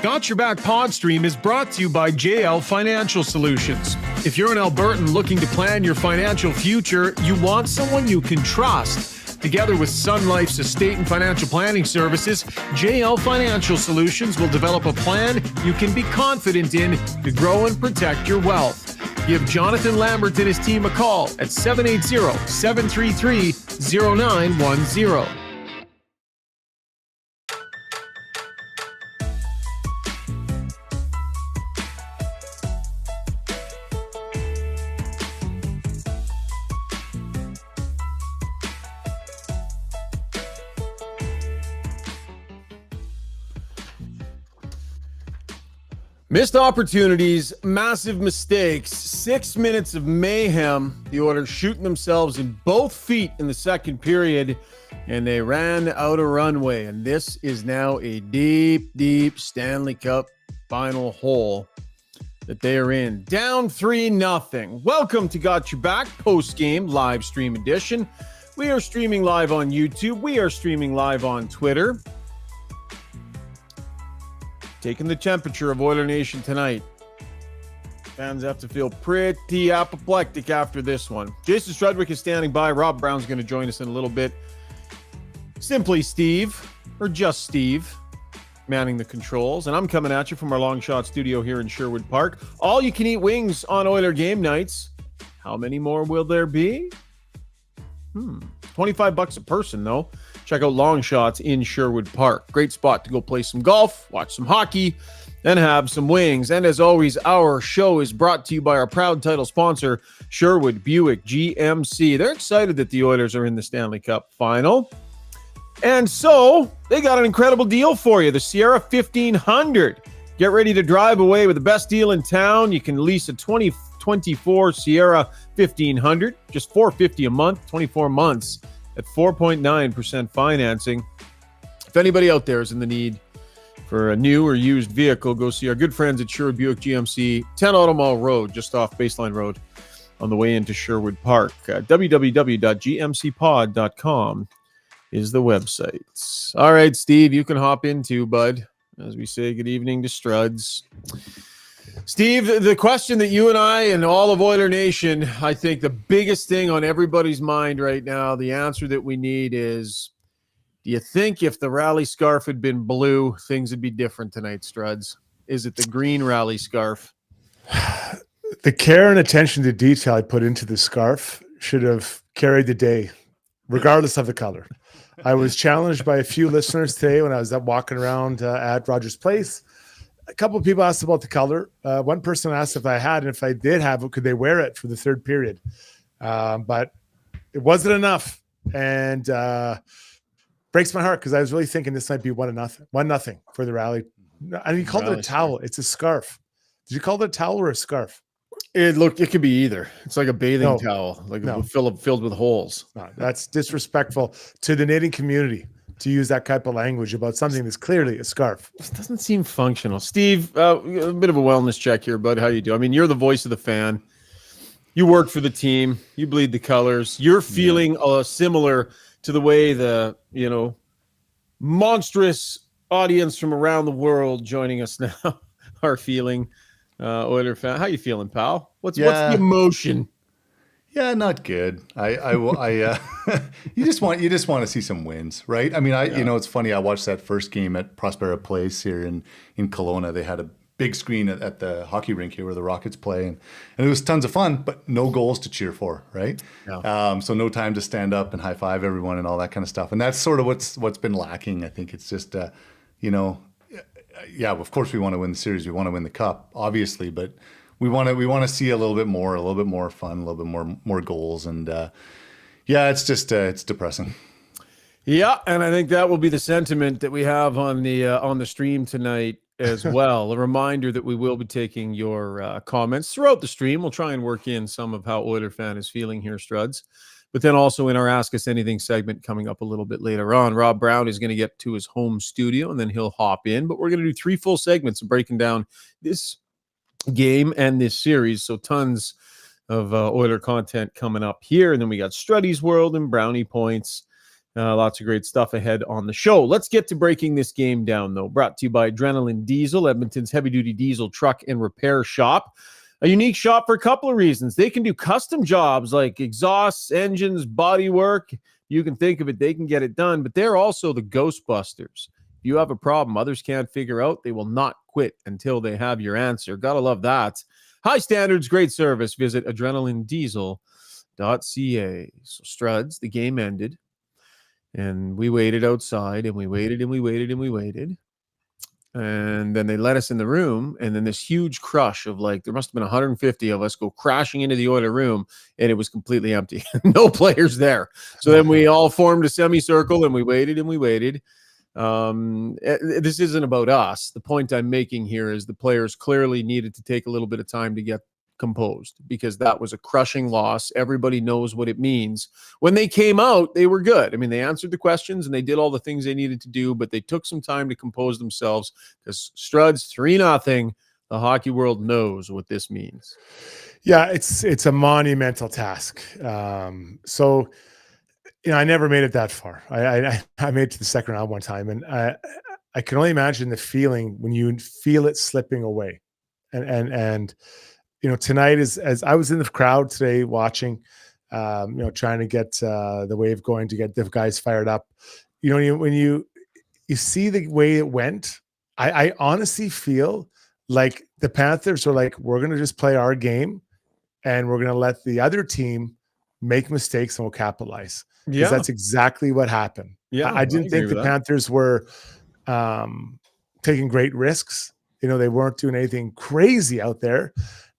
Got Your Back Pod Stream is brought to you by JL Financial Solutions. If you're an Albertan looking to plan your financial future, you want someone you can trust. Together with Sun Life's estate and financial planning services, JL Financial Solutions will develop a plan you can be confident in to grow and protect your wealth. Give Jonathan Lambert and his team a call at 780-733-0910. Missed opportunities, massive mistakes, 6 minutes of mayhem. The Oilers shooting themselves in both feet in the second period, and they ran out of runway. And this is now a deep, deep Stanley Cup final hole that they are in. Down 3-0. Welcome to Got Your Back post-game live stream edition. We are streaming live on YouTube. We are streaming live on Twitter. Taking the temperature of Oiler Nation tonight. Fans have to feel pretty apoplectic after this one. Jason Strudwick is standing by. Rob Brown's going to join us in a little bit. Simply Steve, or just Steve, manning the controls. And I'm coming at you from our long shot studio here in Sherwood Park. All you can eat wings on Oiler game nights. How many more will there be? $25 a person, though. Check out Long Shots in Sherwood Park. Great spot to go play some golf, watch some hockey, and have some wings. And as always, our show is brought to you by our proud title sponsor, Sherwood Buick GMC. They're excited that the Oilers are in the Stanley Cup final. And so they got an incredible deal for you, the Sierra 1500. Get ready to drive away with the best deal in town. You can lease a 2024 Sierra 1500, just $450 a month, 24 months. At 4.9% financing. If anybody out there is in the need for a new or used vehicle, go see our good friends at Sherwood Buick GMC, 10 Auto Mall Road, just off Baseline Road on the way into Sherwood Park. www.gmcpod.com is the website. All right, Steve, you can hop into, bud, as we say good evening to Struds. Steve, the question that you and I and all of Oiler Nation, I think the biggest thing on everybody's mind right now, the answer that we need is, do you think if the rally scarf had been blue, things would be different tonight, Struds? Is it the green rally scarf? The care and attention to detail I put into the scarf should have carried the day, regardless of the color. I was challenged by a few listeners today when I was up walking around at Rogers Place. A couple of people asked about the color. One person asked if I had, and if I did have it, could they wear it for the third period? But it wasn't enough, and breaks my heart because I was really thinking this might be 1-0 for the rally. And you called it a towel. It's a scarf. Did you call it a towel or a scarf? It could be either. It's like a bathing towel, filled with holes. No, that's disrespectful to the knitting community to use that type of language about something that's clearly a scarf. This doesn't seem functional. Steve, a bit of a wellness check here, bud. How you do? I mean, you're the voice of the fan. You work for the team. You bleed the colors. You're feeling similar to the way the, monstrous audience from around the world joining us now are feeling. Oiler fan. How you feeling, pal? What's the emotion? Yeah, not good. You just want to see some wins, right? I mean, it's funny. I watched that first game at Prospera Place here in Kelowna. They had a big screen at the hockey rink here where the Rockets play, and it was tons of fun, but no goals to cheer for, right? Yeah. So no time to stand up and high five everyone and all that kind of stuff. And that's sort of what's been lacking. I think it's just, of course we want to win the series, we want to win the cup, obviously, but we want to see a little bit more fun, a little bit more goals, and it's just it's depressing. Yeah, and I think that will be the sentiment that we have on the stream tonight as well. A reminder that we will be taking your comments throughout the stream. We'll try and work in some of how Oiler fan is feeling here, Struds, but then also in our Ask Us Anything segment coming up a little bit later on, Rob Brown is going to get to his home studio and then he'll hop in. But we're going to do 3 full segments of breaking down this game and this series, so tons of Oiler content coming up here, and then we got Struddy's World and Brownie Points Lots of great stuff ahead on the show. Let's get to breaking this game down, though. Brought to you by Adrenaline Diesel, Edmonton's heavy-duty diesel truck and repair shop. A unique shop for a couple of reasons. They can do custom jobs like exhausts, engines, body work. You can think of it, they can get it done, but they're also the Ghostbusters. If you have a problem others can't figure out, they will not quit until they have your answer. Gotta love that. High standards, great service. Visit adrenalinediesel.ca. So Struds, the game ended. And we waited outside, and we waited, and we waited, and we waited. And then they let us in the room, and then this huge crush of like, there must have been 150 of us go crashing into the Oiler room, and it was completely empty. No players there. So then we all formed a semicircle, and we waited, and we waited. This isn't about us. The point I'm making here is the players clearly needed to take a little bit of time to get composed, because that was a crushing loss. Everybody knows what it means. When they came out, they were good. I mean, they answered the questions and they did all the things they needed to do, but they took some time to compose themselves, because Struds 3-0. The hockey world knows what this means. Yeah, it's a monumental task. So, I never made it that far. I made it to the second round one time, and I can only imagine the feeling when you feel it slipping away. And tonight as I was in the crowd today watching, trying to get the wave going to get the guys fired up. When you see the way it went, I honestly feel like the Panthers are like, we're going to just play our game and we're going to let the other team make mistakes and we'll capitalize. Because that's exactly what happened. Yeah, I didn't think the Panthers were taking great risks. They weren't doing anything crazy out there,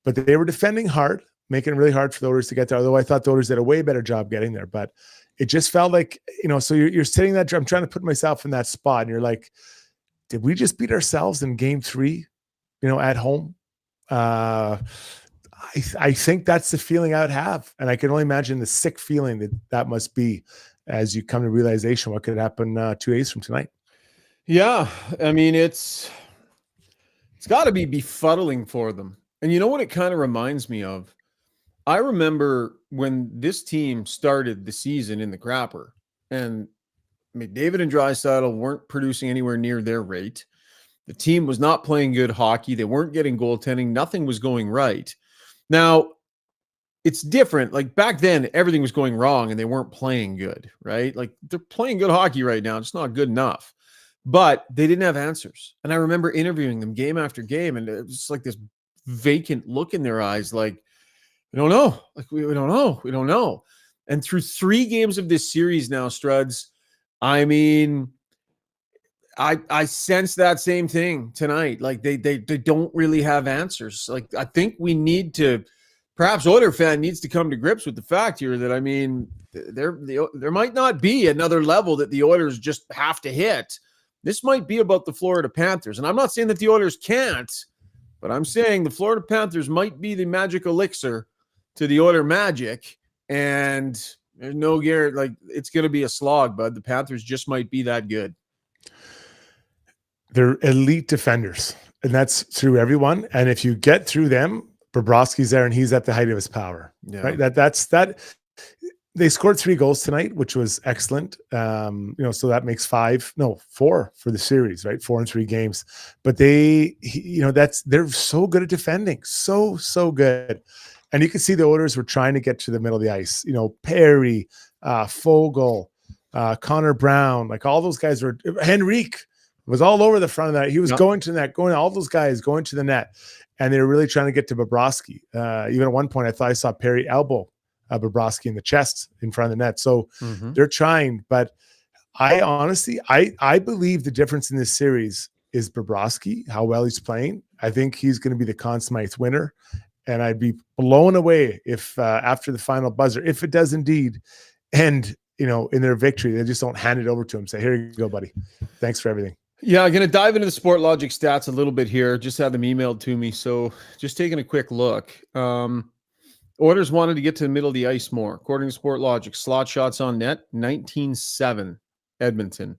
but they were defending hard, making it really hard for the Oilers to get there. Although I thought the Oilers did a way better job getting there, but it just felt like, so you're sitting that, I'm trying to put myself in that spot, and you're like, did we just beat ourselves in game 3, at home? I think that's the feeling I would have. And I can only imagine the sick feeling that must be as you come to realization what could happen 2 days from tonight. Yeah. I mean, it's got to be befuddling for them. And you know what it kind of reminds me of? I remember when this team started the season in the Grapper, and McDavid and Draisaitl weren't producing anywhere near their rate. The team was not playing good hockey. They weren't getting goaltending. Nothing was going right. Now, it's different. Like back then, everything was going wrong and they weren't playing good, right? Like they're playing good hockey right now. It's not good enough. But they didn't have answers. And I remember interviewing them game after game, and it was just like this vacant look in their eyes, like, we don't know. Like, we don't know. We don't know. And through 3 games of this series now, Struds, I mean, I sense that same thing tonight. Like they don't really have answers. Like I think we need to, perhaps Oiler fan needs to come to grips with the fact here that, I mean, there might not be another level that the Oilers just have to hit. This might be about the Florida Panthers. And I'm not saying that the Oilers can't, but I'm saying the Florida Panthers might be the magic elixir to the Oiler magic. And there's no guarantee, like it's going to be a slog, bud. The Panthers just might be that good. They're elite defenders, and that's through everyone. And if you get through them, Bobrovsky's there and he's at the height of his power. Yeah. Right. That's they scored 3 goals tonight, which was excellent. So that makes 4 for the series, right? 4 in 3 games. But they're so good at defending. So good. And you can see the Oilers were trying to get to the middle of the ice. Perry, Fogle, Connor Brown, like all those guys were. Henrique was all over the front of that. He was going to the net, all those guys going to the net. And they were really trying to get to Bobrovsky. Even at one point, I thought I saw Perry elbow Bobrovsky in the chest in front of the net. So they're trying. But I honestly, I believe the difference in this series is Bobrovsky, how well he's playing. I think he's going to be the Conn Smythe winner. And I'd be blown away if after the final buzzer, if it does indeed end, in their victory, they just don't hand it over to him. Say, here you go, buddy. Thanks for everything. Yeah, I'm going to dive into the Sport Logic stats a little bit here. Just had them emailed to me. So just taking a quick look. Oilers wanted to get to the middle of the ice more. According to Sport Logic, slot shots on net, 19-7 Edmonton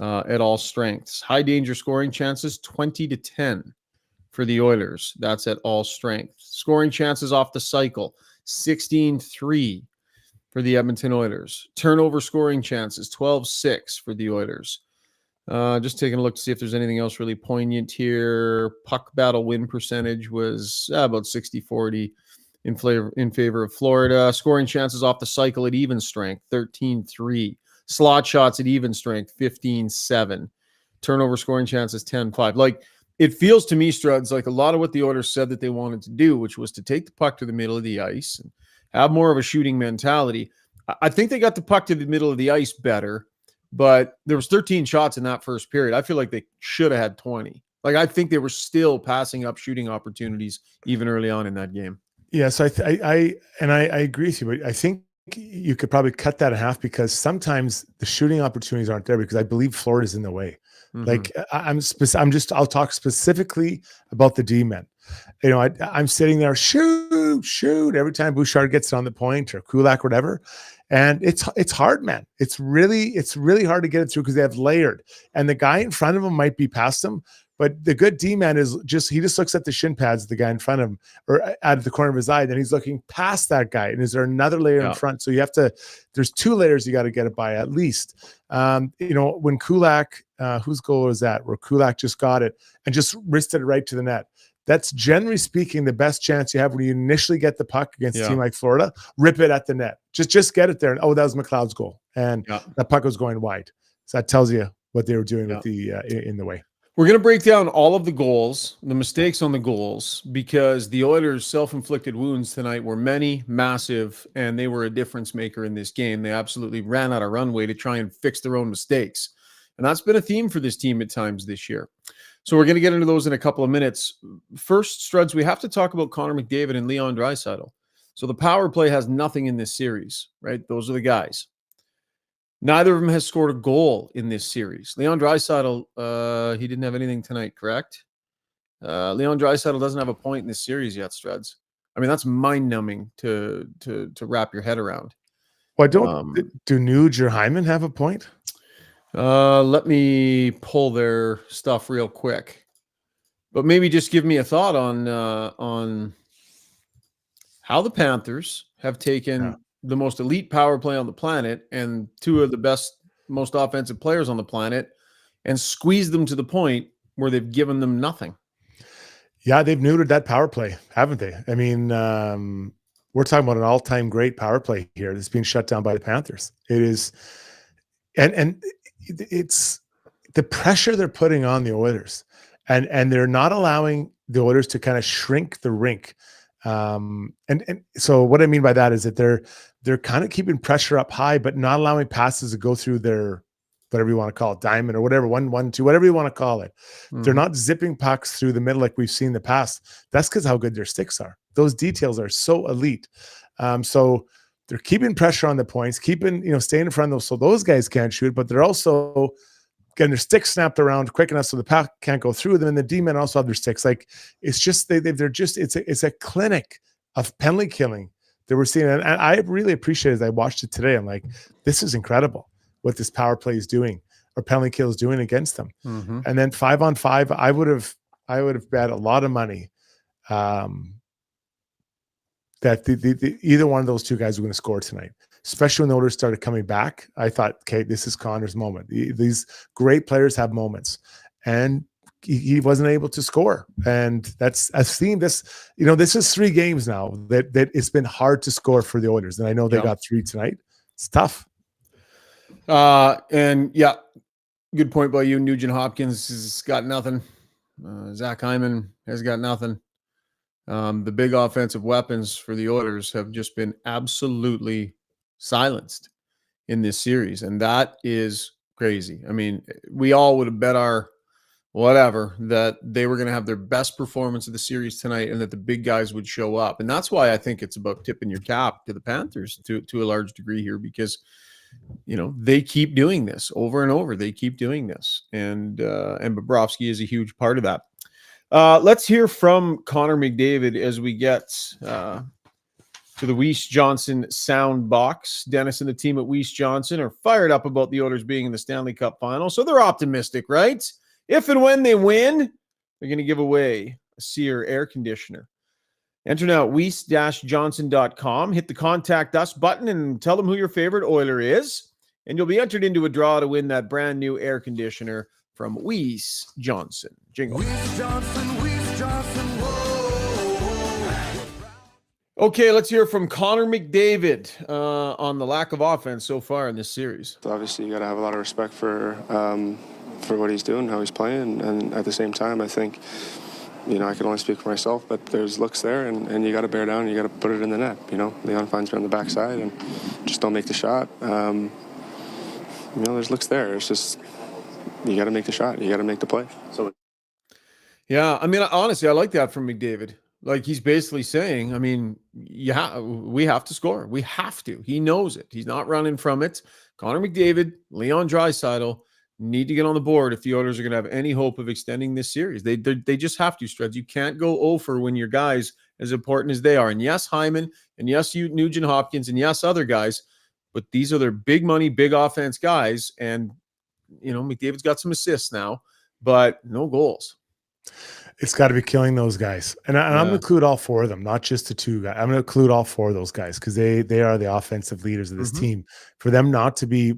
at all strengths. High danger scoring chances, 20-10 for the Oilers. That's at all strengths. Scoring chances off the cycle, 16-3 for the Edmonton Oilers. Turnover scoring chances, 12-6 for the Oilers. Just taking a look to see if there's anything else really poignant here. Puck battle win percentage was about 60-40 in favor of Florida. Scoring chances off the cycle at even strength, 13-3. Slot shots at even strength, 15-7. Turnover scoring chances, 10-5. Like, it feels to me, Struds, like a lot of what the Oilers said that they wanted to do, which was to take the puck to the middle of the ice and have more of a shooting mentality. I think they got the puck to the middle of the ice better, but there was 13 shots in that first period. I feel like they should have had 20. Like, I think they were still passing up shooting opportunities even early on in that game. Yeah, so I agree with you, but I think you could probably cut that in half because sometimes the shooting opportunities aren't there because I believe Florida's in the way. Mm-hmm. Like I'll talk specifically about the D-men. You know, I'm sitting there, shoot every time Bouchard gets on the point or Kulak or whatever. And it's hard, man. It's really hard to get it through because they have layered. And the guy in front of him might be past them, but the good D-man is he just looks at the shin pads of the guy in front of him or out of the corner of his eye, and he's looking past that guy. And is there another layer in front? So there's two layers you got to get it by at least. You know, when Kulak, whose goal was that? Where Kulak just got it and just wristed it right to the net. That's generally speaking the best chance you have when you initially get the puck against a team like Florida. Rip it at the net. Just get it there. And that was McLeod's goal, and that puck was going wide. So that tells you what they were doing with the in the way. We're going to break down all of the goals, the mistakes on the goals, because the Oilers' self-inflicted wounds tonight were many, massive, and they were a difference maker in this game. They absolutely ran out of runway to try and fix their own mistakes. And that's been a theme for this team at times this year. So we're going to get into those in a couple of minutes. First, Struds, we have to talk about Connor McDavid and Leon Draisaitl. So the power play has nothing in this series, right? Those are the guys. Neither of them has scored a goal in this series. Leon Draisaitl, he didn't have anything tonight, correct? Leon Draisaitl doesn't have a point in this series yet, Struds. I mean, that's mind-numbing to wrap your head around. Well, do Nuge or Hyman have a point? Let me pull their stuff real quick. But maybe just give me a thought on how the Panthers have taken the most elite power play on the planet and two of the best, most offensive players on the planet and squeezed them to the point where they've given them nothing. Yeah, they've neutered that power play, haven't they? I mean, we're talking about an all-time great power play here that's being shut down by the Panthers. It is, and it's the pressure they're putting on the Oilers, and they're not allowing the Oilers to kind of shrink the rink. And so what I mean by that is that they're kind of keeping pressure up high, but not allowing passes to go through their, whatever you want to call it, diamond or whatever, 1-1-2, whatever you want to call it. They're not zipping pucks through the middle like we've seen in the past. That's because how good their sticks are. Those details are so elite. So they're keeping pressure on the points, staying in front of those so those guys can't shoot, but they're also getting their sticks snapped around quick enough so the puck can't go through them. And the D-men also have their sticks. Like, it's just it's a clinic of penalty killing that we're seeing. And I really appreciate it as I watched it today. I'm like, this is incredible what this power play is doing or penalty kill is doing against them. Mm-hmm. And then 5-on-5, I would have bet a lot of money that the either one of those two guys were going to score tonight, especially when the Oilers started coming back. I thought, okay, this is Connor's moment. These great players have moments, and he wasn't able to score. And that's, I've seen this, this is 3 games now that it's been hard to score for the Oilers. And I know they got 3 tonight. It's tough. And yeah, good point by you. Nugent Hopkins has got nothing. Zach Hyman has got nothing. The big offensive weapons for the Oilers have just been absolutely silenced in this series. And that is crazy. I mean, we all would have bet our whatever that they were going to have their best performance of the series tonight and that the big guys would show up. And that's why I think it's about tipping your cap to the Panthers to a large degree here, because they keep doing this over and over. They keep doing this. And Bobrovsky is a huge part of that. Let's hear from Connor McDavid as we get to the Weiss Johnson sound box. Dennis and the team at Weiss Johnson are fired up about the Oilers being in the Stanley Cup final. So they're optimistic, right? If and when they win, they're going to give away a Sear air conditioner. Enter now at weiss-johnson.com. Hit the contact us button and tell them who your favorite Oiler is. And you'll be entered into a draw to win that brand new air conditioner from Weiss Johnson. Jingle. Weiss Johnson, whoa. Okay, let's hear from Connor McDavid on the lack of offense so far in this series. Obviously, you got to have a lot of respect for what he's doing, how he's playing, and at the same time, I think, I can only speak for myself, but there's looks there, and you got to bear down, you got to put it in the net. Leon finds me on the backside and just don't make the shot. There's looks there. It's just you got to make the shot, you got to make the play. So, yeah, honestly, I like that from McDavid. Like, he's basically saying, we have to score. We have to. He knows it. He's not running from it. Connor McDavid, Leon Draisaitl need to get on the board if the Oilers are going to have any hope of extending this series. They just have to, Struds. You can't go over when your guys as important as they are. And yes, Hyman, and yes, Nugent Hopkins, and yes, other guys, but these are their big money, big offense guys. And, McDavid's got some assists now, but no goals. It's got to be killing those guys. And I'm going to include all four of them, not just the two guys. I'm going to include all four of those guys because they are the offensive leaders of this team. For them not to be,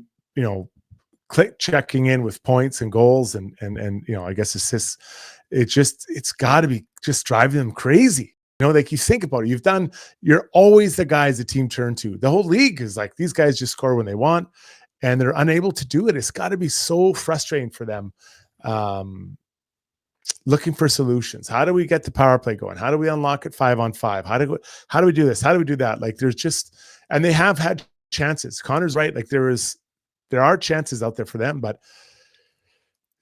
checking in with points and goals and I guess assists, it's got to be just driving them crazy. Like you think about it, you're always the guys the team turn to. The whole league is like, these guys just score when they want and they're unable to do it. It's got to be so frustrating for them. Looking for solutions. How do we get the power play going? How do we unlock it 5-on-5? How do we do this? How do we do that? Like and they have had chances. Connor's right. Like there are chances out there for them, but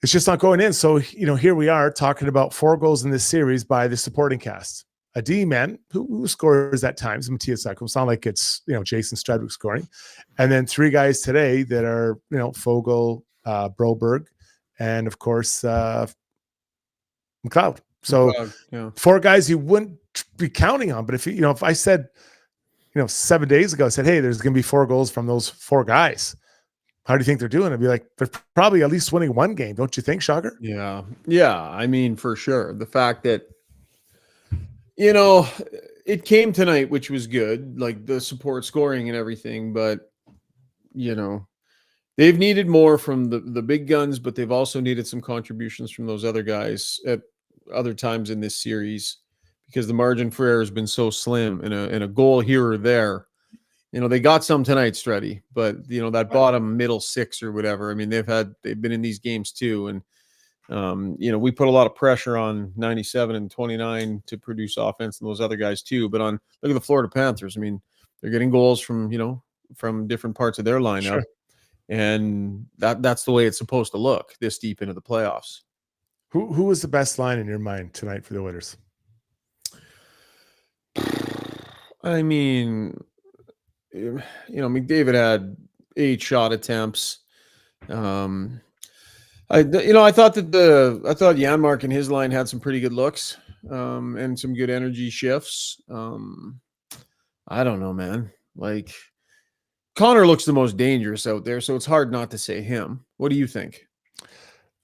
it's just not going in. So, here we are talking about 4 goals in this series by the supporting cast. A D-man who scores at times, Matthias Ekholm. It's not like it's, Jason Strudwick scoring. And then 3 guys today that are, Fogle, Broberg, and of course, McLeod. So 4 guys you wouldn't be counting on. But if I said, 7 days ago, I said, hey, there's going to be 4 goals from those 4 guys. How do you think they're doing? I'd be like, they're probably at least winning 1 game. Don't you think, Shocker? Yeah. Yeah. For sure. The fact that, it came tonight, which was good, like the support scoring and everything, but, they've needed more from the big guns, but they've also needed some contributions from those other guys at other times in this series because the margin for error has been so slim and a goal here or there. They got some tonight, Struddy, but that bottom middle 6 or whatever. They've been in these games too. And, we put a lot of pressure on 97 and 29 to produce offense and those other guys too. But look at the Florida Panthers. They're getting goals from different parts of their lineup. Sure. And that's the way it's supposed to look this deep into the playoffs. Who was the best line in your mind tonight for the Oilers? McDavid had 8 shot attempts. I thought Janmark and his line had some pretty good looks and some good energy shifts. I don't know, man. Like, Connor looks the most dangerous out there, so it's hard not to say him. What do you think?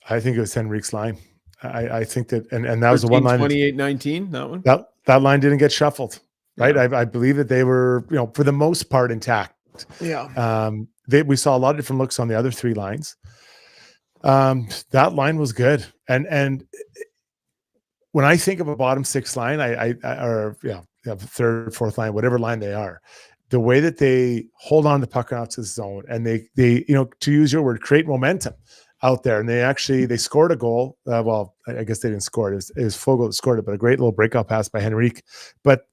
I think it was Henrique's line. I think that, and that was the one line. 28-19, that one? That line didn't get shuffled, right? Yeah. I believe that they were, for the most part intact. Yeah. We saw a lot of different looks on the other 3 lines. That line was good. And when I think of a bottom 6 line, third, fourth line, whatever line they are, the way that they hold on to the puck out to the zone and they to use your word, create momentum out there. And they scored a goal. I guess they didn't score it. It was Fogle that scored it, but a great little breakout pass by Henrique. But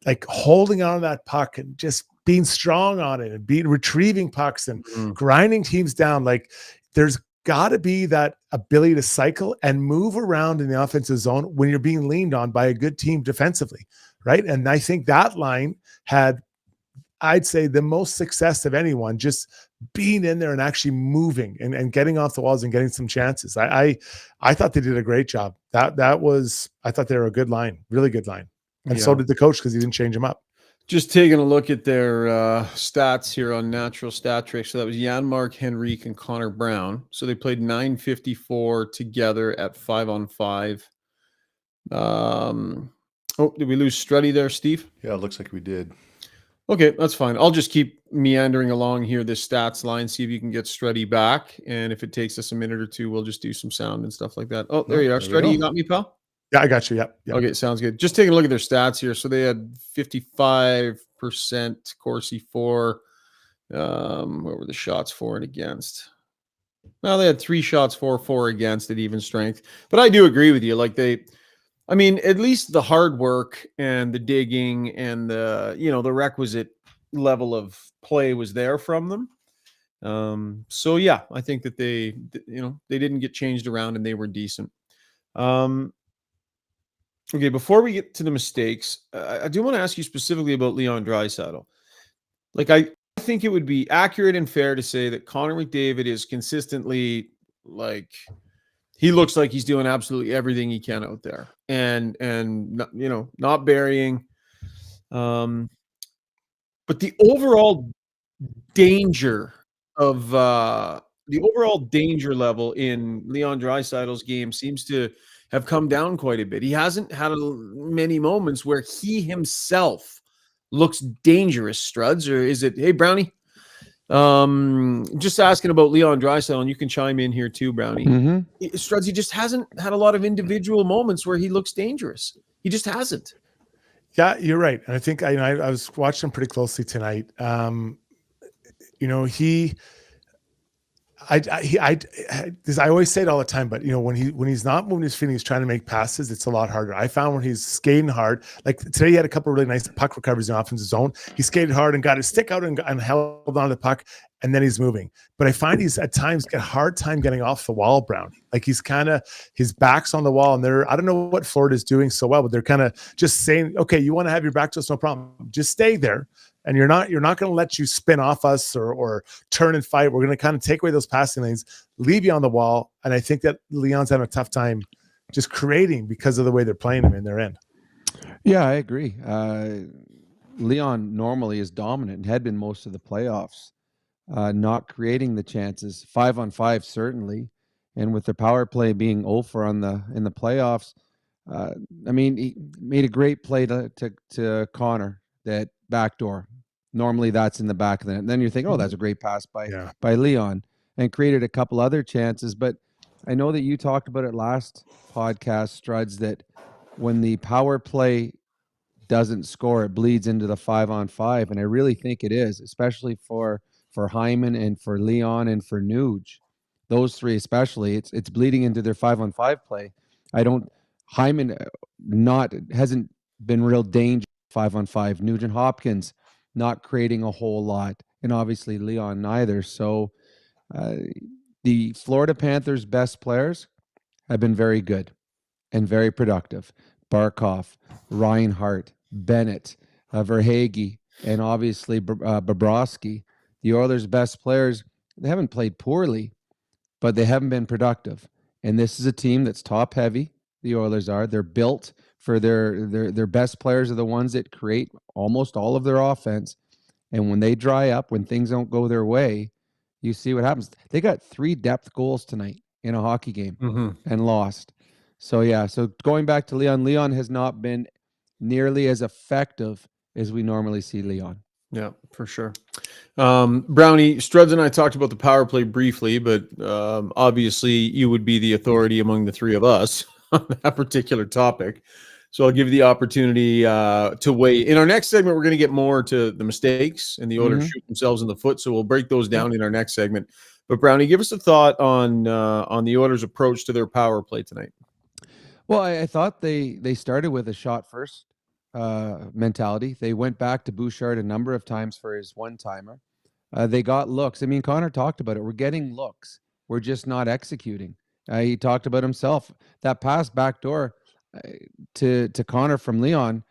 like holding on to that puck and just being strong on it and retrieving pucks and grinding teams down. Like there's got to be that ability to cycle and move around in the offensive zone when you're being leaned on by a good team defensively. Right. And I think that line had, I'd say, the most success of anyone, just being in there and actually moving and getting off the walls and getting some chances. I thought they did a great job. I thought they were a good line, really good line. And so did the coach because he didn't change them up. Just taking a look at their stats here on Natural Stat Trick. So that was Janmark, Henrique, and Connor Brown. So they played 954 together at 5-on-5. Oh, did we lose Struddy there, Steve? Yeah, it looks like we did. Okay, that's fine. I'll just keep meandering along here, this stats line, see if you can get Struddy back. And if it takes us a minute or two, we'll just do some sound and stuff like that. Oh, there you are. There we Struddy, go. you got me, pal? Yeah, I got you. Yep. Yep. Okay, sounds good. Just taking a look at their stats here. So they had 55% Corsi for. What were the shots for and against? Well, they had 3 shots for, 4 against at even strength. But I do agree with you. Like I mean, at least the hard work and the digging and the requisite level of play was there from them. So yeah, I think that they didn't get changed around and they were decent. Okay, before we get to the mistakes, I do want to ask you specifically about Leon Draisaitl. Like, I think it would be accurate and fair to say that Connor McDavid is consistently, like, he looks like he's doing absolutely everything he can out there, and not burying. But the overall danger level in Leon Draisaitl's game seems to have come down quite a bit. He hasn't had many moments where he himself looks dangerous, Struds, or is it, hey, Brownie? Just asking about Leon Draisaitl, and you can chime in here too, Brownie. Struds, he just hasn't had a lot of individual moments where he looks dangerous. He just hasn't. Yeah, you're right. And I think I was watching him pretty closely tonight. I always say it all the time, but when he's not moving his feet, he's trying to make passes. It's a lot harder. I found when he's skating hard, like today, he had a couple of really nice puck recoveries in the offensive zone. He skated hard and got his stick out and held on to the puck, and then he's moving. But I find he's at times get a hard time getting off the wall, Brown. Like he's kind of, his back's on the wall, and I don't know what Florida's doing so well, but they're kind of just saying, okay, you want to have your back to us, no problem. Just stay there. And you're not going to let you spin off us or turn and fight. We're going to kind of take away those passing lanes, leave you on the wall. And I think that Leon's having a tough time just creating because of the way they're playing him in their end. Yeah, I agree. Leon normally is dominant and had been most of the playoffs, not creating the chances. 5-on-5 certainly, and with the power play being 0 for in the playoffs. He made a great play to Connor, that backdoor. Normally that's in the back of the net. And then you're thinking, oh, that's a great pass by Leon, and created a couple other chances. But I know that you talked about it last podcast, Struds, that when the power play doesn't score, it bleeds into the 5-on-5. And I really think it is, especially for Hyman and for Leon and for Nuge. Those three especially, it's bleeding into their 5-on-5 play. Hyman hasn't been real dangerous 5-on-5. Nugent Hopkins not creating a whole lot, and obviously Leon neither. So the Florida Panthers' best players have been very good and very productive. Barkov, Reinhart, Bennett, Verhaeghe, and obviously Bobrovsky. The Oilers' best players, they haven't played poorly, but they haven't been productive. And this is a team that's top heavy. The Oilers are. They're built for their best players are the ones that create almost all of their offense. And when they dry up, when things don't go their way, you see what happens. They got 3 depth goals tonight in a hockey game and lost. So yeah, so going back to Leon has not been nearly as effective as we normally see Leon. Yeah, for sure. Brownie, Struds and I talked about the power play briefly, but obviously you would be the authority among the 3 of us on that particular topic. So I'll give you the opportunity to weigh. In our next segment, we're going to get more to the mistakes and the Oilers shoot themselves in the foot. So we'll break those down in our next segment. But Brownie, give us a thought on the Oilers' approach to their power play tonight. Well, I thought they started with a shot first mentality. They went back to Bouchard a number of times for his one-timer. They got looks. I mean, Connor talked about it. We're getting looks. We're just not executing. He talked about himself. That pass backdoor to Connor from Leon,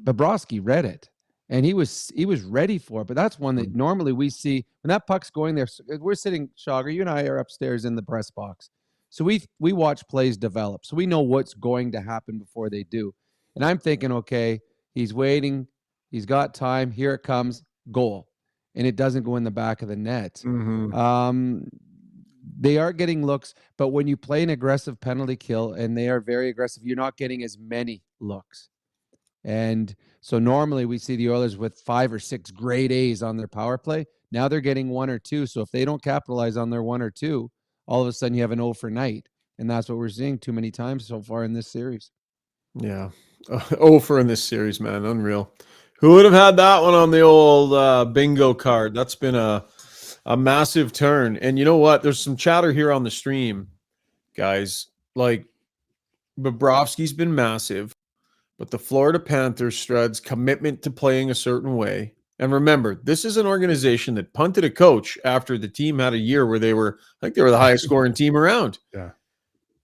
Bobrovsky read it, and he was ready for it. But that's one that normally we see when that puck's going there. We're sitting, Shogger, you and I are upstairs in the press box, so we watch plays develop, so we know what's going to happen before they do. And I'm thinking, okay, he's waiting, he's got time. Here it comes, goal, and it doesn't go in the back of the net. They are getting looks, but when you play an aggressive penalty kill and they are very aggressive, you're not getting as many looks. And so normally we see the Oilers with 5 or 6 grade A's on their power play. Now they're getting 1 or 2. So if they don't capitalize on their 1 or 2, all of a sudden you have an 0 for night. And that's what we're seeing too many times so far in this series. Yeah. For in this series, man. Unreal. Who would have had that one on the old bingo card? That's been a massive turn. And you know what? There's some chatter here on the stream, guys. Like, Bobrovsky's been massive, but the Florida Panthers Struds commitment to playing a certain way. And remember, this is an organization that punted a coach after the team had a year where they were the highest scoring team around. Yeah.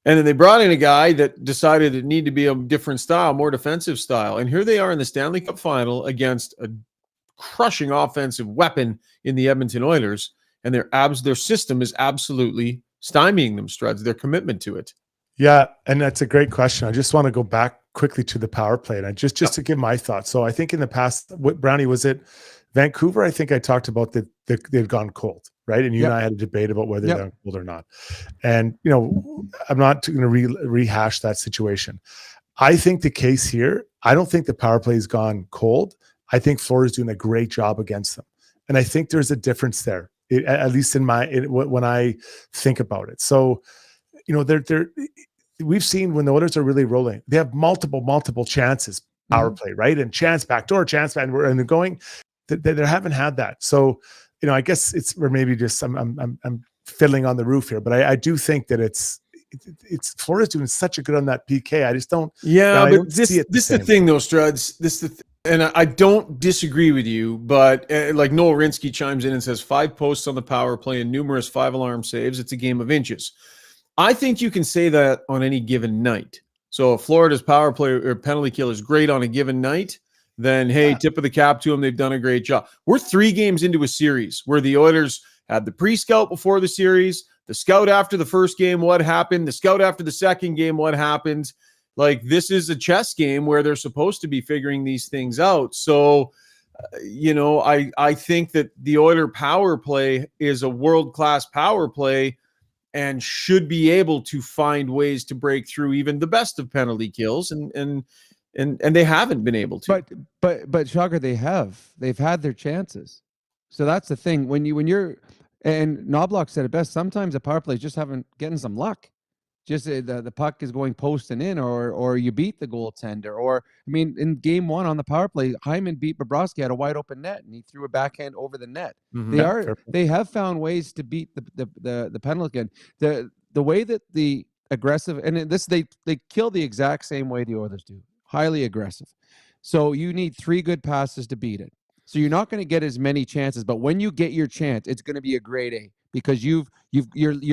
And then they brought in a guy that decided it needed to be a different style, more defensive style. And here they are in the Stanley Cup final against a crushing offensive weapon in the Edmonton Oilers. And their system is absolutely stymieing them, Struds, their commitment to it. Yeah, and that's a great question. I just want to go back quickly to the power play, and just to give my thoughts. So I think in the past, what Brownie, was it Vancouver? I think I talked about that they've gone cold, right? And you and I had a debate about whether they're gone cold or not. And I'm not going to rehash that situation. I think the case here, I don't think the power play has gone cold. I think Florida's doing a great job against them, and I think there's a difference there, at least when I think about it. So, we've seen when the Oilers are really rolling, they have multiple chances, power play, right? And chance backdoor, chance back, and they're going. They haven't had that. So, I guess or maybe just I'm fiddling on the roof here, but I do think that it's Florida's doing such a good on that PK. I just don't. Yeah, but this is the thing, though, Struds. And I don't disagree with you, but like Noel Rinsky chimes in and says 5 posts on the power play and numerous 5-alarm saves. It's a game of inches. I think you can say that on any given night. So if Florida's power play or penalty kill is great on a given night, then hey, tip of the cap to them. They've done a great job. We're 3 games into a series where the Oilers had the pre-scout before the series, the scout after the first game, what happened, the scout after the second game, what happened. Like, this is a chess game where they're supposed to be figuring these things out. So, I think that the Oiler power play is a world-class power play and should be able to find ways to break through even the best of penalty kills, and they haven't been able to. But Shocker, they've had their chances. So that's the thing. When you're, and Knobloch said it best, sometimes the power plays just haven't getting some luck. Just the puck is going post and in, or you beat the goaltender. Or, in game 1 on the power play, Hyman beat Bobrovsky, had a wide open net, and he threw a backhand over the net. Mm-hmm. They have found ways to beat the penalty again. The way that the aggressive, and this they kill the exact same way the Oilers do, highly aggressive. So you need 3 good passes to beat it. So you're not going to get as many chances, but when you get your chance, it's going to be a grade A, because you're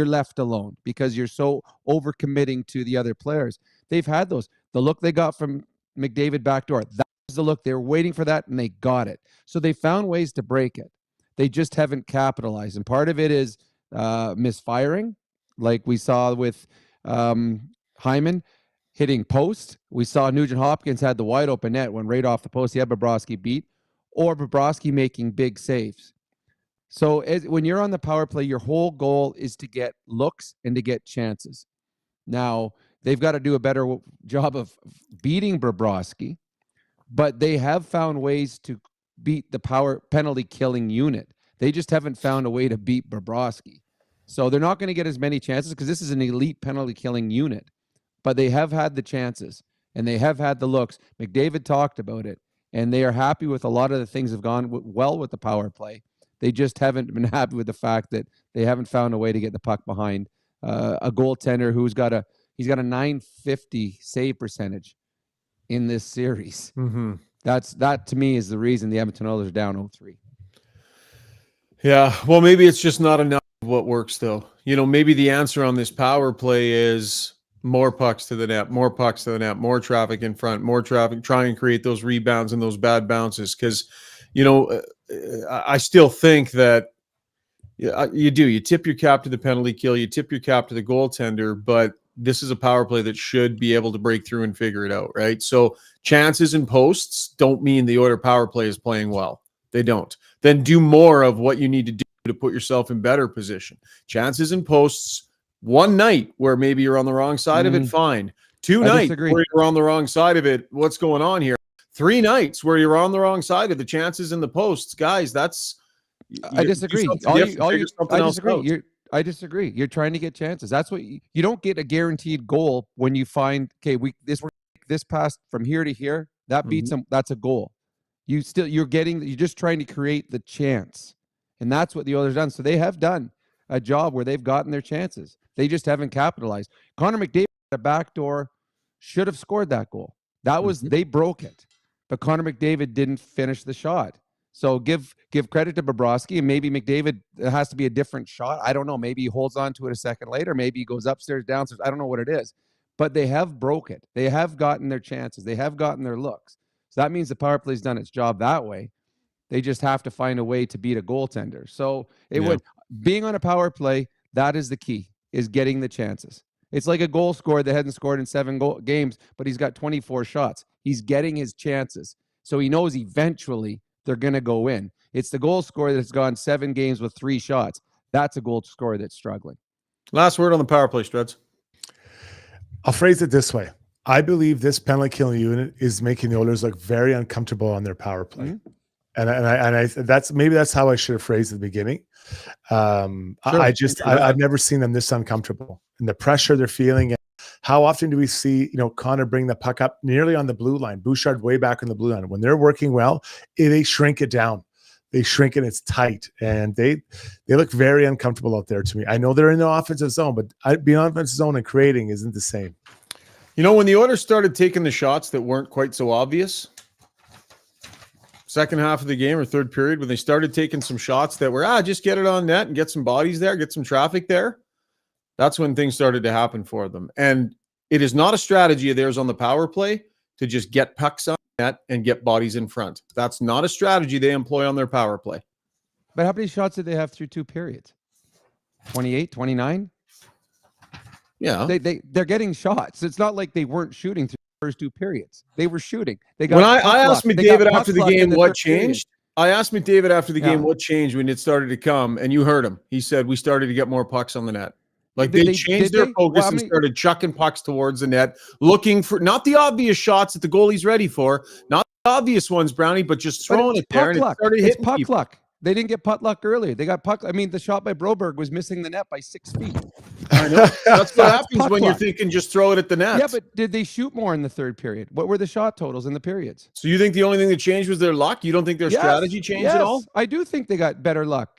left alone, because you're so overcommitting to the other players. They've had those. The look they got from McDavid backdoor, that was the look. They were waiting for that, and they got it. So they found ways to break it. They just haven't capitalized. And part of it is misfiring, like we saw with Hyman hitting post. We saw Nugent Hopkins had the wide open net, went right off the post. He had Bobrovsky beat, or Bobrovsky making big saves. So when you're on the power play, your whole goal is to get looks and to get chances. Now, they've got to do a better job of beating Bobrovsky, but they have found ways to beat the power penalty killing unit. They just haven't found a way to beat Bobrovsky. So they're not going to get as many chances because this is an elite penalty killing unit. But they have had the chances, and they have had the looks. McDavid talked about it, and they are happy with a lot of the things that have gone well with the power play. They just haven't been happy with the fact that they haven't found a way to get the puck behind a goaltender who's got a 950 save percentage in this series. Mm-hmm. That to me is the reason the Edmonton Oilers are down 0-3. Yeah, well, maybe it's just not enough of what works, though. Maybe the answer on this power play is more pucks to the net, more pucks to the net, more traffic in front, more traffic, try and create those rebounds and those bad bounces. Because, I still think that you tip your cap to the penalty kill, you tip your cap to the goaltender, but this is a power play that should be able to break through and figure it out, right? So chances and posts don't mean the Oilers power play is playing well. They don't. Then do more of what you need to do to put yourself in better position. Chances and posts, one night where maybe you're on the wrong side of it, fine. 2 nights where you're on the wrong side of it, what's going on here? 3 nights where you're on the wrong side of the chances in the posts, guys. I disagree. I disagree. I disagree. You're trying to get chances. That's what you don't get a guaranteed goal when you find, okay, this pass from here to here, that beats them. That's a goal. You're just trying to create the chance. And that's what the Oilers done. So they have done a job where they've gotten their chances. They just haven't capitalized. Connor McDavid at a backdoor should have scored that goal. That was, they broke it. But Connor McDavid didn't finish the shot. So give credit to Bobrovsky, and maybe McDavid, it has to be a different shot. I don't know. Maybe he holds on to it a second later. Maybe he goes upstairs, downstairs. I don't know what it is. But they have broke it. They have gotten their chances. They have gotten their looks. So that means the power play's done its job that way. They just have to find a way to beat a goaltender. So being on a power play, that is the key, is getting the chances. It's like a goal scorer that hasn't scored in 7 games, but he's got 24 shots. He's getting his chances. So he knows eventually they're going to go in. It's the goal scorer that's gone 7 games with 3 shots. That's a goal scorer that's struggling. Last word on the power play, Struds. I'll phrase it this way. I believe this penalty killing unit is making the Oilers look very uncomfortable on their power play. And that's how I should have phrased at the beginning. I've never seen them this uncomfortable, and the pressure they're feeling. And how often do we see, Connor bring the puck up nearly on the blue line, Bouchard way back on the blue line? When they're working well, they shrink it down. They shrink it. It's tight, and they look very uncomfortable out there to me. I know they're in the offensive zone, but being on offensive zone and creating isn't the same. When the Oilers started taking the shots that weren't quite so obvious, second half of the game or third period, when they started taking some shots that were, just get it on net and get some bodies there, get some traffic there, that's when things started to happen for them. And it is not a strategy of theirs on the power play to just get pucks on net and get bodies in front. That's not a strategy they employ on their power play. But how many shots did they have through 2 periods? 28, 29? Yeah. They're getting shots. It's not like they weren't shooting through the first 2 periods. They were shooting. They got when I asked McDavid after the game what changed, game what changed when it started to come, and you heard him. He said we started to get more pucks on the net. Like they changed their focus and started chucking pucks towards the net, looking for not the obvious shots that the goalie's ready for, not the obvious ones, Brownie, but just throwing it there. And it started hitting puck people. luck. They didn't get puck luck earlier. They got puck. I mean, the shot by Broberg was missing the net by 6 feet. I know. That's what happens when you're thinking just throw it at the net. Yeah, but did they shoot more in the third period? What were the shot totals in the periods? So you think the only thing that changed was their luck? You don't think their strategy changed at all? I do think they got better luck.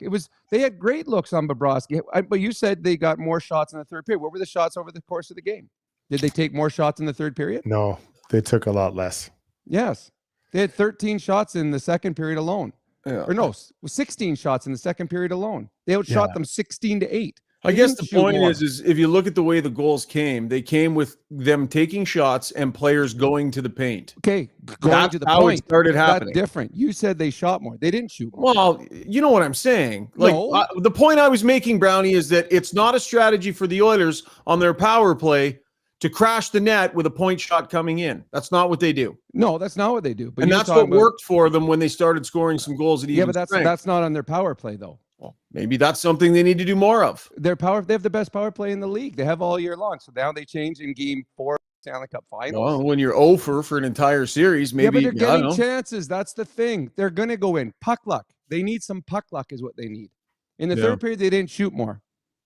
They had great looks on Bobrovsky, but you said they got more shots in the third period. What were the shots over the course of the game? Did they take more shots in the third period? No, they took a lot less. Yes. They had 13 shots in the second period alone. Yeah. Or no, 16 shots in the second period alone. They outshot them 16-8. I guess the point is if you look at the way the goals came, they came with them taking shots and players going to the paint. Okay, going to the how point. It started happening. That's different. You said they shot more. They didn't shoot more. Well, you know what I'm saying. The point I was making, Brownie, is that it's not a strategy for the Oilers on their power play to crash the net with a point shot coming in. That's not what they do. No, that's not what they do. But and that's what worked for them when they started scoring some goals at even strength. That's not on their power play, though. Well, maybe that's something they need to do more of. They have the best power play in the league. They have all year long. So now they change in Game 4 Stanley Cup Finals. Well, when you're over for an entire series, maybe. Yeah, but they're getting chances. That's the thing. They're going to go in. Puck luck. They need some puck luck is what they need. In the third period, they didn't shoot more.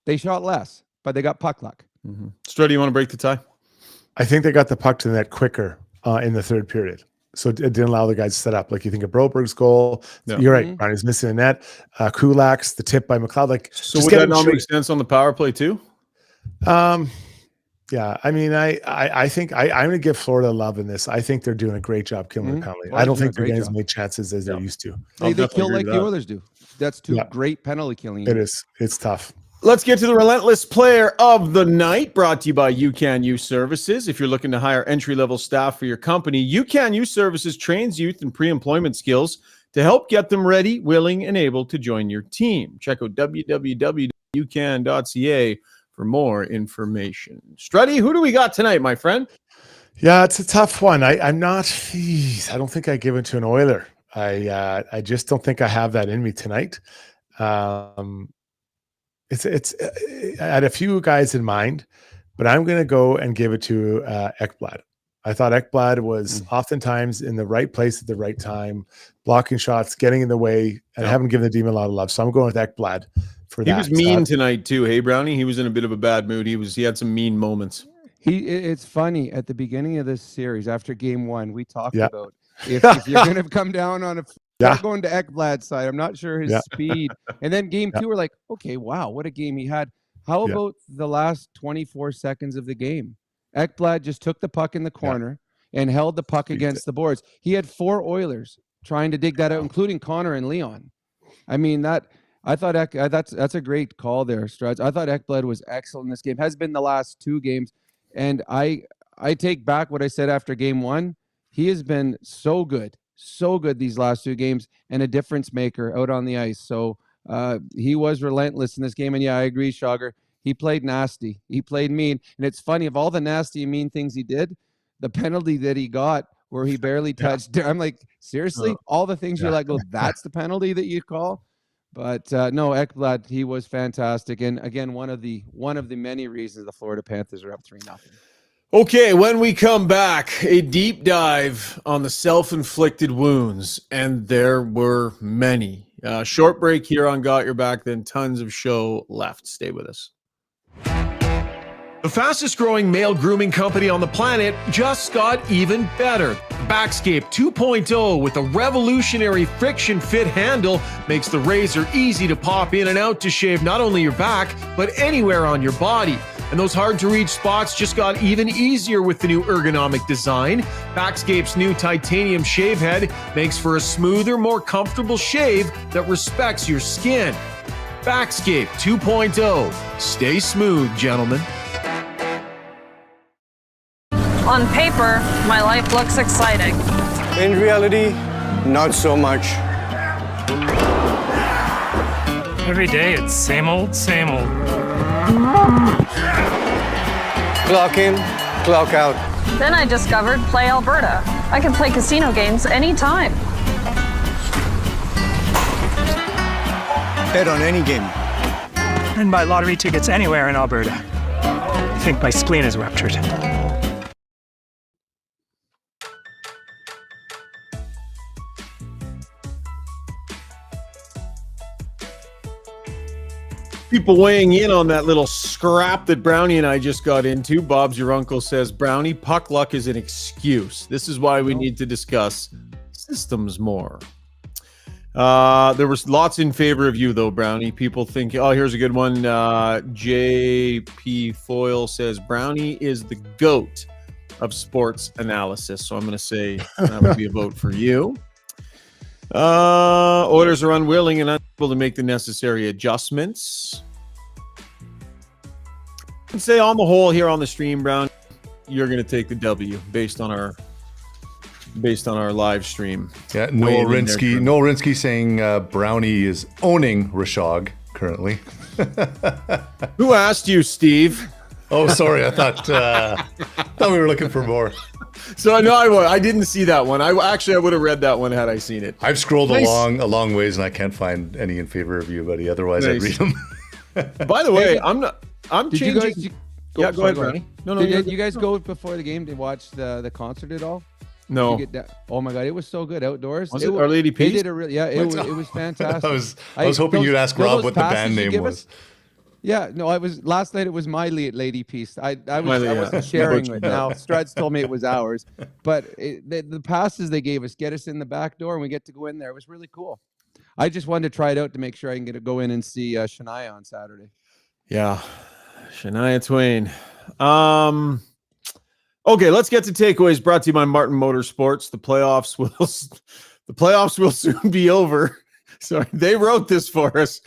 They shot less, but they got puck luck. Mm-hmm. Strud, you want to break the tie? I think they got the puck to the net quicker in the third period. So it didn't allow the guys to set up. Like you think of Broberg's goal. Yeah. You're right. Brownie's missing the net. Kulak's, the tip by McLeod. So would that not make sense on the power play too? Yeah. I mean, I think I'm going to give Florida love in this. I think they're doing a great job killing the penalty. I don't think they're getting as many chances as they're used to. They kill like the Oilers do. That's two great penalty killing. It is. It's tough. Let's get to the Relentless Player of the Night, brought to you by UCAN Youth Services. If you're looking to hire entry-level staff for your company, UCAN Youth Services trains youth in pre-employment skills to help get them ready, willing, and able to join your team. Check out www.ucan.ca for more information. Struddy, who do we got tonight, my friend? Yeah, it's a tough one. I don't think I give it to an Oiler. I just don't think I have that in me tonight. It's I had a few guys in mind, but I'm going to go and give it to Ekblad. I thought Ekblad was oftentimes in the right place at the right time, blocking shots, getting in the way, and haven't given the team a lot of love. So I'm going with Ekblad for that. He was mean tonight too. Hey, Brownie, he was in a bit of a bad mood. He had some mean moments. It's funny at the beginning of this series after game 1, we talked about if you're going to come down on going to Ekblad's side. I'm not sure his speed. And then game 2, we're like, okay, wow, what a game he had. How about the last 24 seconds of the game? Ekblad just took the puck in the corner and held the puck against the boards. He had 4 Oilers trying to dig that out, including Connor and Leon. I mean, I thought that's a great call there, Struds. I thought Ekblad was excellent in this game. Has been the last 2 games. And I take back what I said after game 1. He has been so good these last 2 games and a difference maker out on the ice. So he was relentless in this game. And yeah, I agree, Schauger. He played nasty. He played mean. And it's funny, of all the nasty and mean things he did, the penalty that he got where he barely touched, I'm like, seriously? All the things you're like, oh, that's the penalty that you call? But no, Ekblad, he was fantastic. And again, one of the many reasons the Florida Panthers are up 3-0. Okay, when we come back, a deep dive on the self-inflicted wounds. And there were many. Short break here on Got Your Back, then tons of show left. Stay with us. The fastest growing male grooming company on the planet just got even better. Backscape 2.0 with a revolutionary friction fit handle makes the razor easy to pop in and out to shave not only your back, but anywhere on your body. And those hard to reach spots just got even easier with the new ergonomic design. Backscape's new titanium shave head makes for a smoother, more comfortable shave that respects your skin. Backscape 2.0. Stay smooth, gentlemen. On paper, my life looks exciting. In reality, not so much. Every day it's same old, same old. Clock in, clock out. Then I discovered Play Alberta. I can play casino games anytime. Bet on any game. And buy lottery tickets anywhere in Alberta. I think my spleen is ruptured. People weighing in on that little scrap that Brownie and I just got into. Bob's your uncle says, Brownie, puck luck is an excuse. This is why we need to discuss systems more. There was lots in favor of you, though, Brownie. People think, here's a good one. JP Foyle says, Brownie is the GOAT of sports analysis. So I'm going to say that would be a vote for you. Oilers are unwilling and unable to make the necessary adjustments. I'd say on the whole here on the stream, Brown, you're going to take the W based on our live stream. Yeah, Noel Rinsky saying Brownie is owning Rishaug currently. Who asked you, Steve? Oh, sorry. I thought we were looking for more. So no, I didn't see that one. I would have read that one had I seen it. I've scrolled a long ways and I can't find any in favor of you, buddy. Otherwise, I'd read them. By the way, I'm changing. Go ahead, Brownie. No, did you guys go before the game to watch the concert at all? No. Oh my God, it was so good outdoors. Was it Our Lady Peace? They did it was fantastic. I was hoping you'd ask Rob what the band name was. Yeah, no, last night it was my Lady Piece. I wasn't sharing it. Now Struds told me it was ours, but the passes they gave us get us in the back door and we get to go in there. It was really cool. I just wanted to try it out to make sure I can go in and see Shania on Saturday. Yeah, Shania Twain. Okay, let's get to takeaways brought to you by Martin Motorsports. The playoffs will soon be over. Sorry, they wrote this for us.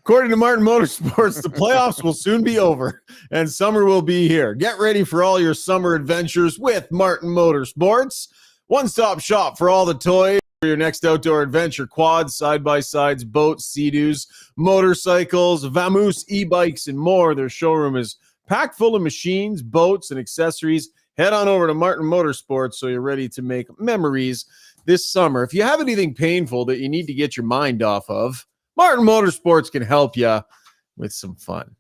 According to Martin Motorsports, the playoffs will soon be over and summer will be here. Get ready for all your summer adventures with Martin Motorsports. One-stop shop for all the toys for your next outdoor adventure. Quads, side-by-sides, boats, Sea-Doos, motorcycles, Vamoose, e-bikes, and more. Their showroom is packed full of machines, boats, and accessories. Head on over to Martin Motorsports so you're ready to make memories this summer. If you have anything painful that you need to get your mind off of, Martin Motorsports can help you with some fun.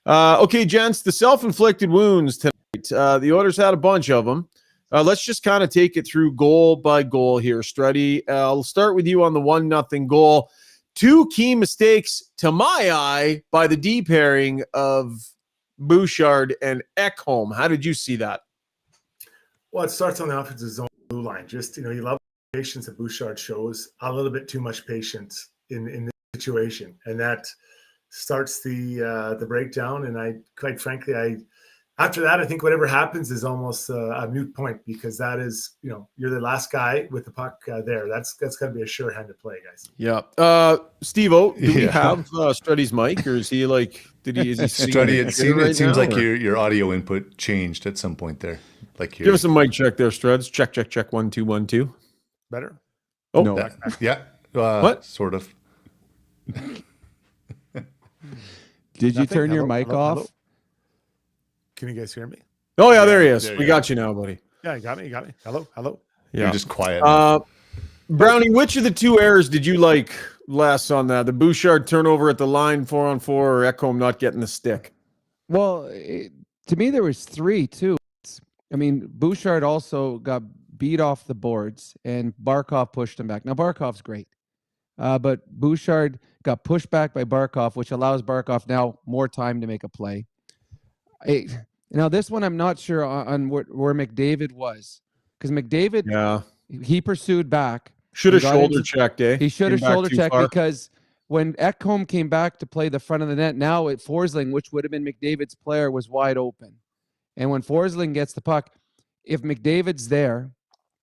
Okay, gents, the self-inflicted wounds tonight. right. The Oilers had a bunch of them. Let's just kind of take it through goal by goal here, Struddy. I'll start with you on the 1-0 goal. 2 key mistakes, to my eye, by the D pairing of Bouchard and Ekholm. How did you see that? Well, it starts on the offensive zone blue line. Just, you love the patience that Bouchard shows. A little bit too much patience in this situation. And that starts the breakdown. And quite frankly, after that, I think whatever happens is almost a moot point, because that is, you're the last guy with the puck there. That's got to be a sure-handed play, guys. Yeah. Steve-O, do we have Struddy's mic, or is he like, is he Struddy, it seems like your audio input changed at some point there. Give us a mic check there, Struds. Check. 1 2 1 2. Better? Oh, no. Yeah. What? Sort of. Did you turn your mic off? Hello? Can you guys hear me? Oh, yeah, there he is. We got you now, buddy. Yeah, you got me. Hello. Yeah. You're just quiet. Brownie, which of the 2 errors did you like less on that? The Bouchard turnover at the line 4-on-4, or Ekholm not getting the stick? Well, to me, there was 3 too. I mean, Bouchard also got beat off the boards, and Barkov pushed him back. Now, Barkov's great, but Bouchard got pushed back by Barkov, which allows Barkov now more time to make a play. Now, this one, I'm not sure on where McDavid was, because McDavid, he pursued back. Should have shoulder checked, eh? He should have shoulder checked, because when Ekholm came back to play the front of the net, now at Forsling, which would have been McDavid's player, was wide open. And when Forsling gets the puck, if McDavid's there,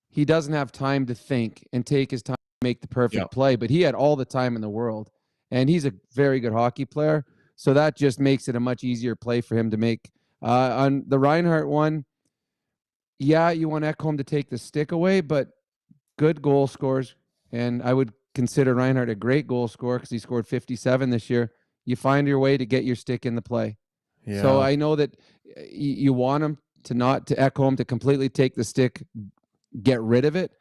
he doesn't have time to think and take his time to make the perfect play. But he had all the time in the world, and he's a very good hockey player. So that just makes it a much easier play for him to make. On the Reinhart one, you want Ekholm to take the stick away, but good goal scores. And I would consider Reinhart a great goal scorer, because he scored 57 this year. You find your way to get your stick in the play. Yeah. So I know that you want him to Ekholm to completely take the stick, get rid of it.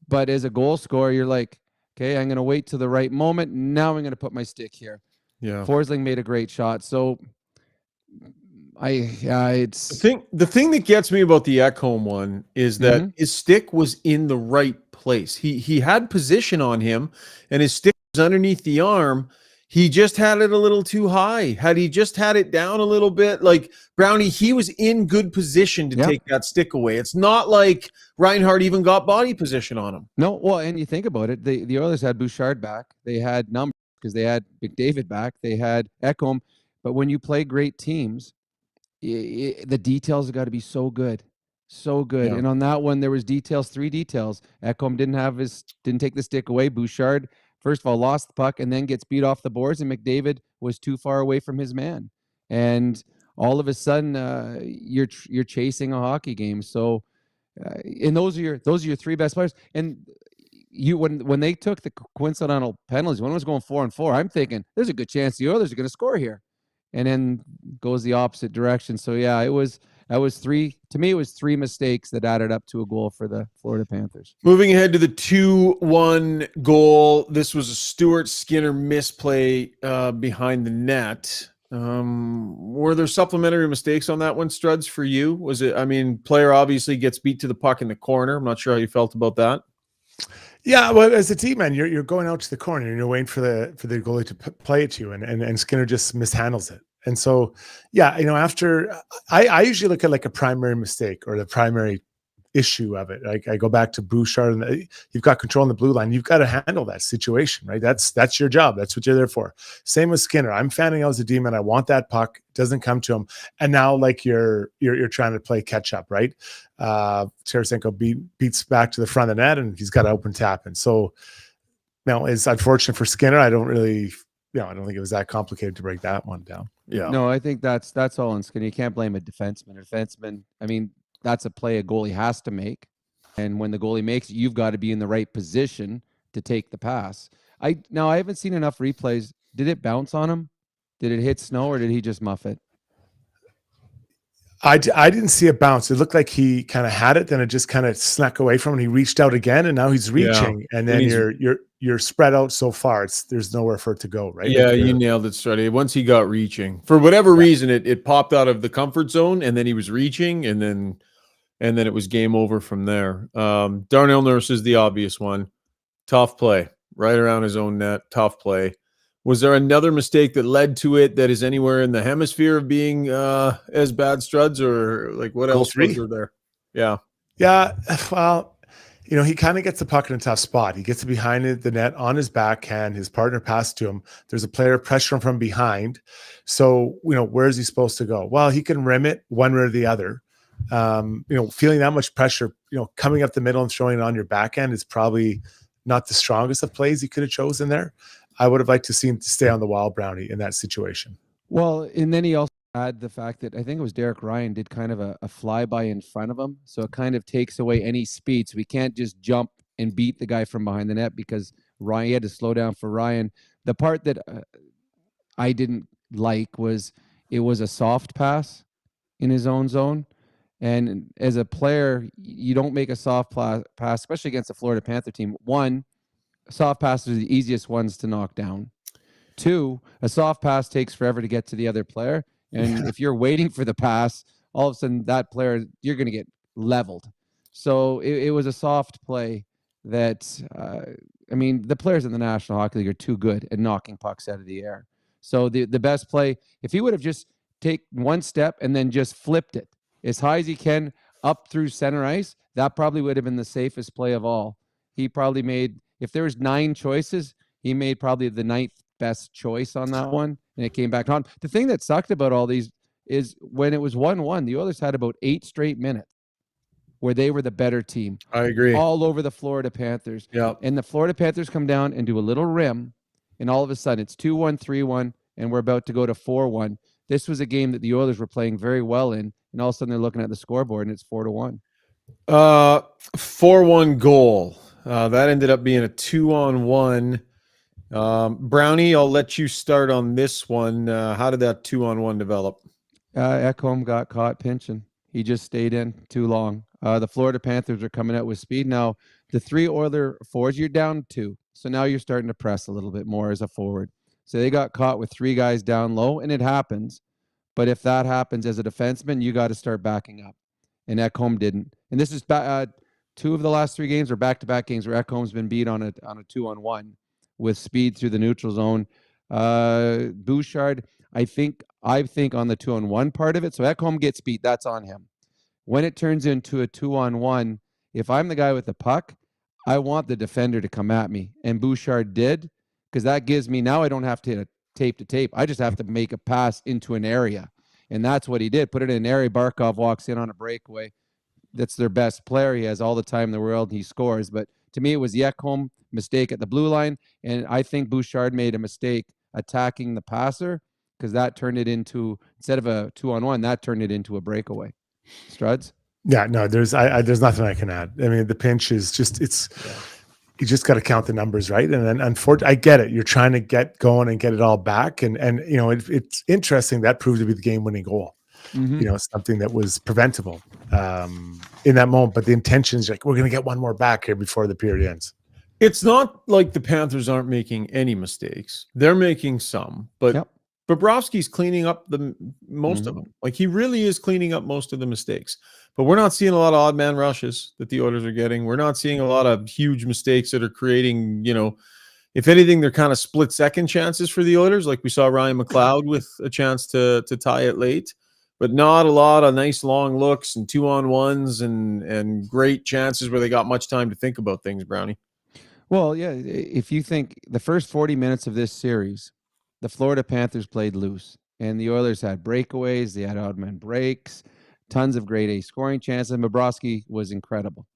But as a goal scorer, you're like, okay, I'm going to wait till the right moment. Now I'm going to put my stick here. Yeah. Forsling made a great shot. So it's the thing that gets me about the Ekholm one is that his stick was in the right place. He had position on him, and his stick was underneath the arm. He just had it a little too high. Had he just had it down a little bit, like Brownie, he was in good position to take that stick away. It's not like Reinhart even got body position on him. No, well, and you think about it, the Oilers had Bouchard back. They had numbers because they had McDavid back. They had Ekholm. But when you play great teams, the details have got to be so good. So good. Yeah. And on that one, there was 3 details. Ekholm didn't take the stick away. Bouchard, first of all, lost the puck and then gets beat off the boards, and McDavid was too far away from his man. And all of a sudden, you're chasing a hockey game. So, and those are your 3 best players. And when they took the coincidental penalties, when it was going 4-on-4, I'm thinking there's a good chance the Oilers are going to score here, and then goes the opposite direction. So yeah, it was 3 mistakes that added up to a goal for the Florida Panthers. Moving ahead to the 2-1 goal. This was a Stuart Skinner misplay behind the net. Were there supplementary mistakes on that one, Struds, for you? Was it, player obviously gets beat to the puck in the corner. I'm not sure how you felt about that. Yeah, well, as a team, man, you're going out to the corner and you're waiting for the goalie to play it to you, and Skinner just mishandles it. And so, yeah, after I usually look at like a primary mistake or the primary issue of it. I go back to Bouchard, and you've got control on the blue line. You've got to handle that situation, right? That's your job. That's what you're there for. Same with Skinner. I'm fanning out as a demon. I want that puck. It doesn't come to him, and now like you're trying to play catch up, right? Tarasenko beats back to the front of the net, and he's got an open tap. And so, it's unfortunate for Skinner. I don't think it was that complicated to break that one down. Yeah. No, I think that's all on Skinner. You can't blame a defenseman. A defenseman, that's a play a goalie has to make. And when the goalie makes it, you've got to be in the right position to take the pass. I haven't seen enough replays. Did it bounce on him? Did it hit snow, or did he just muff it? I didn't see a bounce. It looked like he kind of had it, then it just kind of snuck away from him. He reached out again, and now he's reaching, and then you're spread out so far. There's nowhere for it to go, right? Yeah, Like you nailed it, Struddy. Once he got reaching, for whatever reason, it popped out of the comfort zone, and then he was reaching, and then it was game over from there. Darnell Nurse is the obvious one. Tough play, right around his own net. Tough play. Was there another mistake that led to it that is anywhere in the hemisphere of being as bad, Struds, or like what Goal else three. was there? Yeah. Yeah, well, he kind of gets the puck in a tough spot. He gets behind the net on his backhand. His partner passed to him. There's a player pressure him from behind. So, where is he supposed to go? Well, he can rim it one way or the other. Feeling that much pressure, coming up the middle and throwing it on your backhand is probably not the strongest of plays he could have chosen there. I would have liked to see him to stay on the wall, Brownie, in that situation. Well, and then he also had the fact that I think it was Derek Ryan did kind of a flyby in front of him. So it kind of takes away any speed. So we can't just jump and beat the guy from behind the net because Ryan had to slow down for Ryan. The part that I didn't like was it was a soft pass in his own zone. And as a player, you don't make a soft pass, especially against the Florida Panther team. One, soft passes are the easiest ones to knock down. Two, a soft pass takes forever to get to the other player. And if you're waiting for the pass, all of a sudden that player, you're going to get leveled. So it was a soft play that, the players in the National Hockey League are too good at knocking pucks out of the air. So the best play, if he would have just taken one step and then just flipped it as high as he can up through center ice, that probably would have been the safest play of all. He probably made, if there was 9 choices, he made probably the 9th best choice on that one, and it came back on. The thing that sucked about all these is when it was 1-1, the Oilers had about 8 straight minutes where they were the better team. I agree. All over the Florida Panthers. Yeah. And the Florida Panthers come down and do a little rim, and all of a sudden it's 2-1, 3-1, and we're about to go to 4-1. This was a game that the Oilers were playing very well in, and all of a sudden they're looking at the scoreboard and it's 4-1. 4-1 goal. That ended up being a 2-on-1. Brownie, I'll let you start on this one. How did that 2-on-1 develop? Ekholm got caught pinching. He just stayed in too long. The Florida Panthers are coming out with speed. Now, the 3 Oiler forwards, you're down 2. So now you're starting to press a little bit more as a forward. So they got caught with 3 guys down low, and it happens. But if that happens as a defenseman, you got to start backing up. And Ekholm didn't. And this is 2 of the last 3 games are back-to-back games where Ekholm's been beat on a 2-on-1 with speed through the neutral zone. Bouchard, I think on the 2-on-1 part of it, so Ekholm gets beat, that's on him. When it turns into a 2-on-1, if I'm the guy with the puck, I want the defender to come at me. And Bouchard did, because that gives me, now I don't have to hit a tape to tape. I just have to make a pass into an area. And that's what he did. Put it in an area. Barkov walks in on a breakaway. That's their best player. He has all the time in the world. And he scores. But to me, it was the Ekholm mistake at the blue line. And I think Bouchard made a mistake attacking the passer, because that turned it into, instead of a 2-on-1, that turned it into a breakaway. Struds? Yeah, no, there's nothing I can add. I mean, the pinch is just, you just got to count the numbers, right? And then, unfortunately, I get it. You're trying to get going and get it all back. And it's interesting that proved to be the game-winning goal. Mm-hmm. Something that was preventable in that moment. But the intention is like, we're going to get one more back here before the period ends. It's not like the Panthers aren't making any mistakes. They're making some, but Bobrovsky's cleaning up the most of them. Like, he really is cleaning up most of the mistakes. But we're not seeing a lot of odd man rushes that the Oilers are getting. We're not seeing a lot of huge mistakes that are creating, if anything, they're kind of split second chances for the Oilers. Like we saw Ryan McLeod with a chance to tie it late, but not a lot of nice long looks and 2-on-1s and great chances where they got much time to think about things, Brownie. Well, yeah, if you think the first 40 minutes of this series, the Florida Panthers played loose, and the Oilers had breakaways, they had odd man breaks, tons of grade A scoring chances, and Bobrovsky was incredible.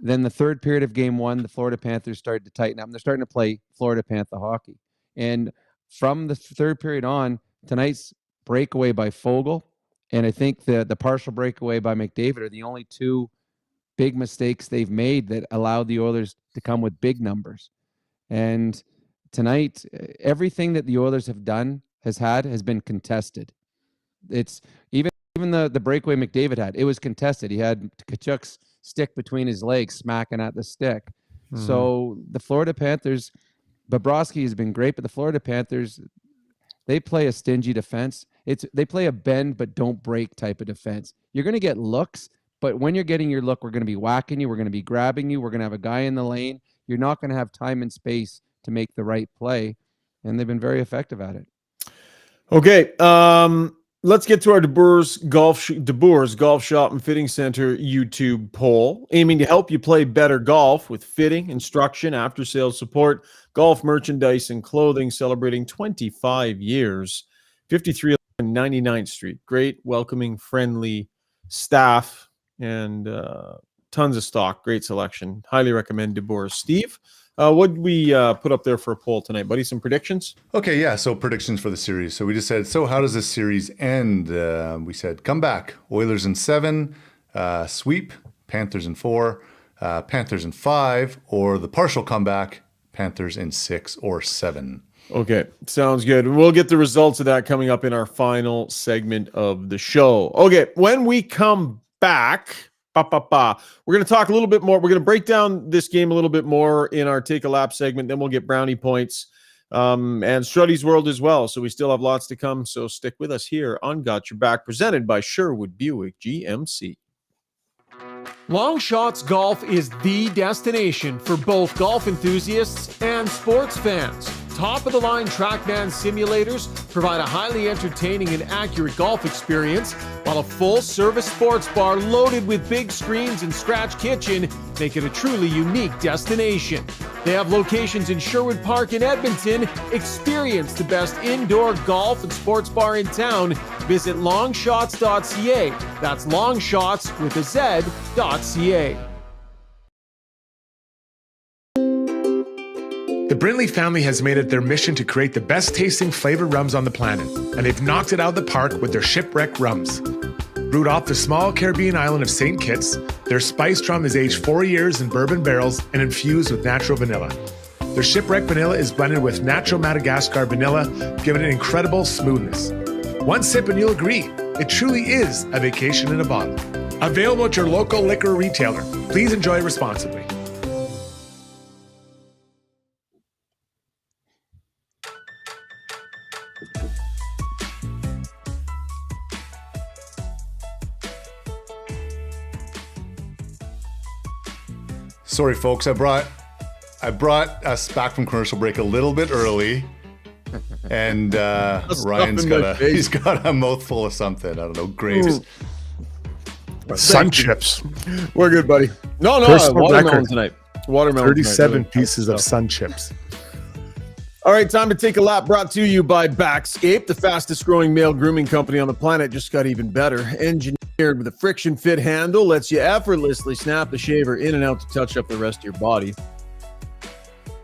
Then the third period of game 1, the Florida Panthers started to tighten up, and they're starting to play Florida Panther hockey. And from the third period on, tonight's breakaway by Fogle, and I think the partial breakaway by McDavid are the only 2 big mistakes they've made that allowed the Oilers to come with big numbers. And tonight, everything that the Oilers have done has been contested. It's even the breakaway McDavid had, it was contested. He had Tkachuk's stick between his legs, smacking at the stick. So the Florida Panthers, Bobrovsky has been great, but the Florida Panthers, they play a stingy defense. They play a bend but don't break type of defense. You're going to get looks, but when you're getting your look, we're going to be whacking you. We're going to be grabbing you. We're going to have a guy in the lane. You're not going to have time and space to make the right play, and they've been very effective at it. Okay, let's get to our DeBoer's Golf Shop and Fitting Center YouTube poll, aiming to help you play better golf with fitting, instruction, after-sales support, golf merchandise, and clothing, celebrating 25 years. 53 99th Street. Great, welcoming, friendly staff, and tons of stock. Great selection. Highly recommend DeBoer's. Steve, what did we put up there for a poll tonight, buddy? Some predictions? Okay, yeah. So predictions for the series. So we just said, so how does this series end? We said comeback, Oilers in 7, sweep, Panthers in 4, Panthers in 5, or the partial comeback, Panthers in 6 or 7. Okay, sounds good. We'll get the results of that coming up in our final segment of the show. Okay, when we come back, we're going to talk a little bit more. We're going to break down this game a little bit more in our Take a Lap segment. Then we'll get brownie points and Struddy's World as well. So we still have lots to come. So stick with us here on Got Your Back, presented by Sherwood Buick GMC. Long Shots Golf is the destination for both golf enthusiasts and sports fans. Top-of-the-line TrackMan simulators provide a highly entertaining and accurate golf experience, while a full-service sports bar loaded with big screens and scratch kitchen make it a truly unique destination. They have locations in Sherwood Park and Edmonton. Experience the best indoor golf and sports bar in town. Visit longshots.ca. That's longshots with a Z.ca. The Brindley family has made it their mission to create the best tasting flavored rums on the planet, and they've knocked it out of the park with their Shipwreck rums. Brewed off the small Caribbean island of St. Kitts, their spiced rum is aged 4 years in bourbon barrels and infused with natural vanilla. Their Shipwreck vanilla is blended with natural Madagascar vanilla, giving it incredible smoothness. One sip and you'll agree, it truly is a vacation in a bottle. Available at your local liquor retailer. Please enjoy responsibly. Sorry, folks. I brought us back from commercial break a little bit early, and Ryan's got a mouthful of something. I don't know, grapes. Sun chips. We're good, buddy. No, watermelon tonight. Watermelon. 37 pieces of sun chips. All right, time to take a lap. Brought to you by Backscape, the fastest growing male grooming company on the planet. Just got even better. Engineered with a friction fit handle, lets you effortlessly snap the shaver in and out to touch up the rest of your body.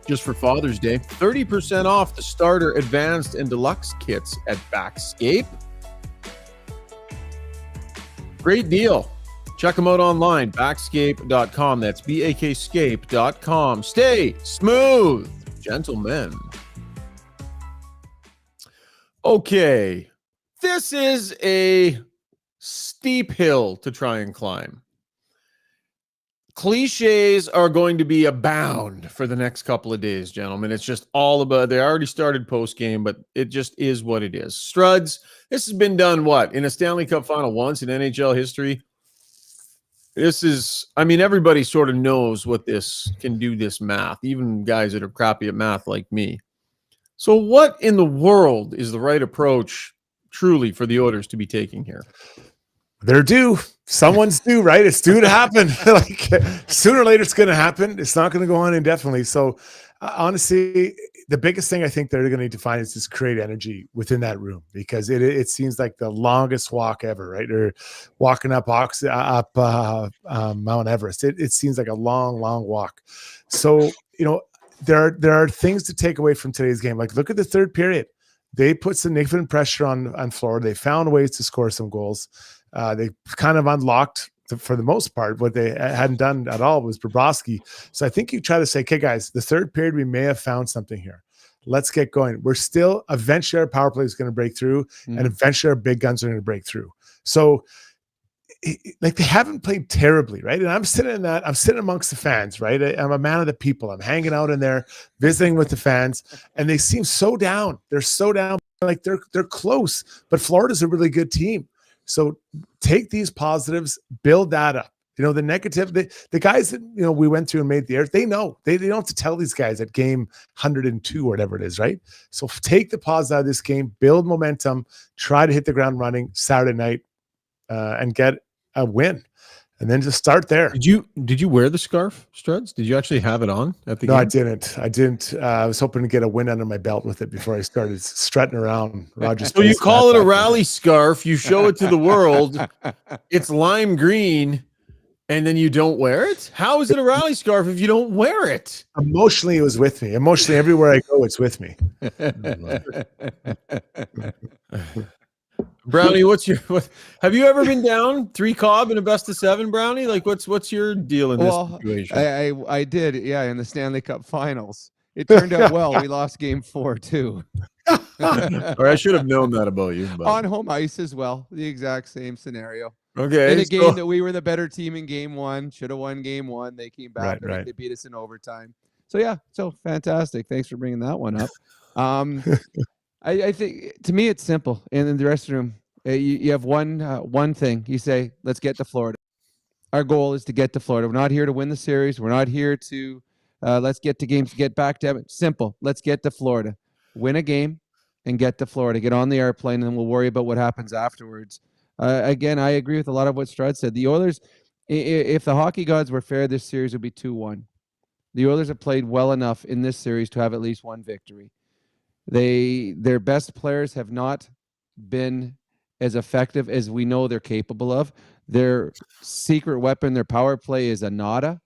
Just for Father's Day, 30% off the starter, advanced, and deluxe kits at Backscape. Great deal. Check them out online, backscape.com. That's bakscape.com. Stay smooth, gentlemen. Okay, this is a steep hill to try and climb. Cliches are going to be abound for the next couple of days, gentlemen. It's just all about, they already started post-game, but it just is what it is. Struds, this has been done, in a Stanley Cup final once in NHL history? This is, everybody sort of knows what this can do, this math, even guys that are crappy at math like me. So what in the world is the right approach truly for the Oilers to be taking here? They're due. Someone's due, right? It's due to happen. Sooner or later, it's going to happen. It's not going to go on indefinitely. So honestly, the biggest thing I think they're going to need to find is just create energy within that room, because it seems like the longest walk ever, right? They're walking up Mount Everest. It seems like a long walk. So, there are things to take away from today's game. Like, look at the third period. They put significant pressure on Florida. They found ways to score some goals. They kind of unlocked, for the most part, what they hadn't done at all was Bobrovsky. So I think you try to say, okay, guys, the third period, we may have found something here. Let's get going. We're still, eventually our power play is going to break through, and eventually our big guns are going to break through. So like they haven't played terribly, right? And I'm sitting amongst the fans, right? I'm a man of the people. I'm hanging out in there, visiting with the fans, and they seem so down. They're so down, like they're close, but Florida's a really good team. So take these positives, build that up. You know, the negative, the guys that, you know, we went through and made the air, they know. They don't have to tell these guys at game 102 or whatever it is, right? So take the positive out of this game, build momentum, try to hit the ground running Saturday night, and get a win. And then just start there. Did you wear the scarf, Struds? Did you actually have it on at the game? No, I didn't. I was hoping to get a win under my belt with it before I started strutting around. Roger. So you call it a rally scarf, you show it to the world, it's lime green, and then you don't wear it? How is it a rally scarf if you don't wear it? Emotionally, it was with me. Emotionally, everywhere I go, it's with me. Brownie, have you ever been down 3 Cobb in a best of 7, Brownie? Like what's your deal in this situation? I did, yeah, in the Stanley Cup Finals. It turned out well. We lost game 4 too. Or I should have known that about you. But. On home ice as well. The exact same scenario. Okay. In a game that we were the better team in game 1, should have won game 1. They came back and they beat us in overtime. So yeah, so fantastic. Thanks for bringing that one up. I think to me it's simple. And in the dressing room, you have one thing. You say, "Let's get to Florida." Our goal is to get to Florida. We're not here to win the series. We're not here to let's get to games to get back to it. Simple. Let's get to Florida. Win a game and get to Florida. Get on the airplane, and then we'll worry about what happens afterwards. Again, I agree with a lot of what Strud said. The Oilers, if the hockey gods were fair, this series would be 2-1. The Oilers have played well enough in this series to have at least one victory. Their best players have not been as effective as we know they're capable of. Their secret weapon, their power play, is a nada.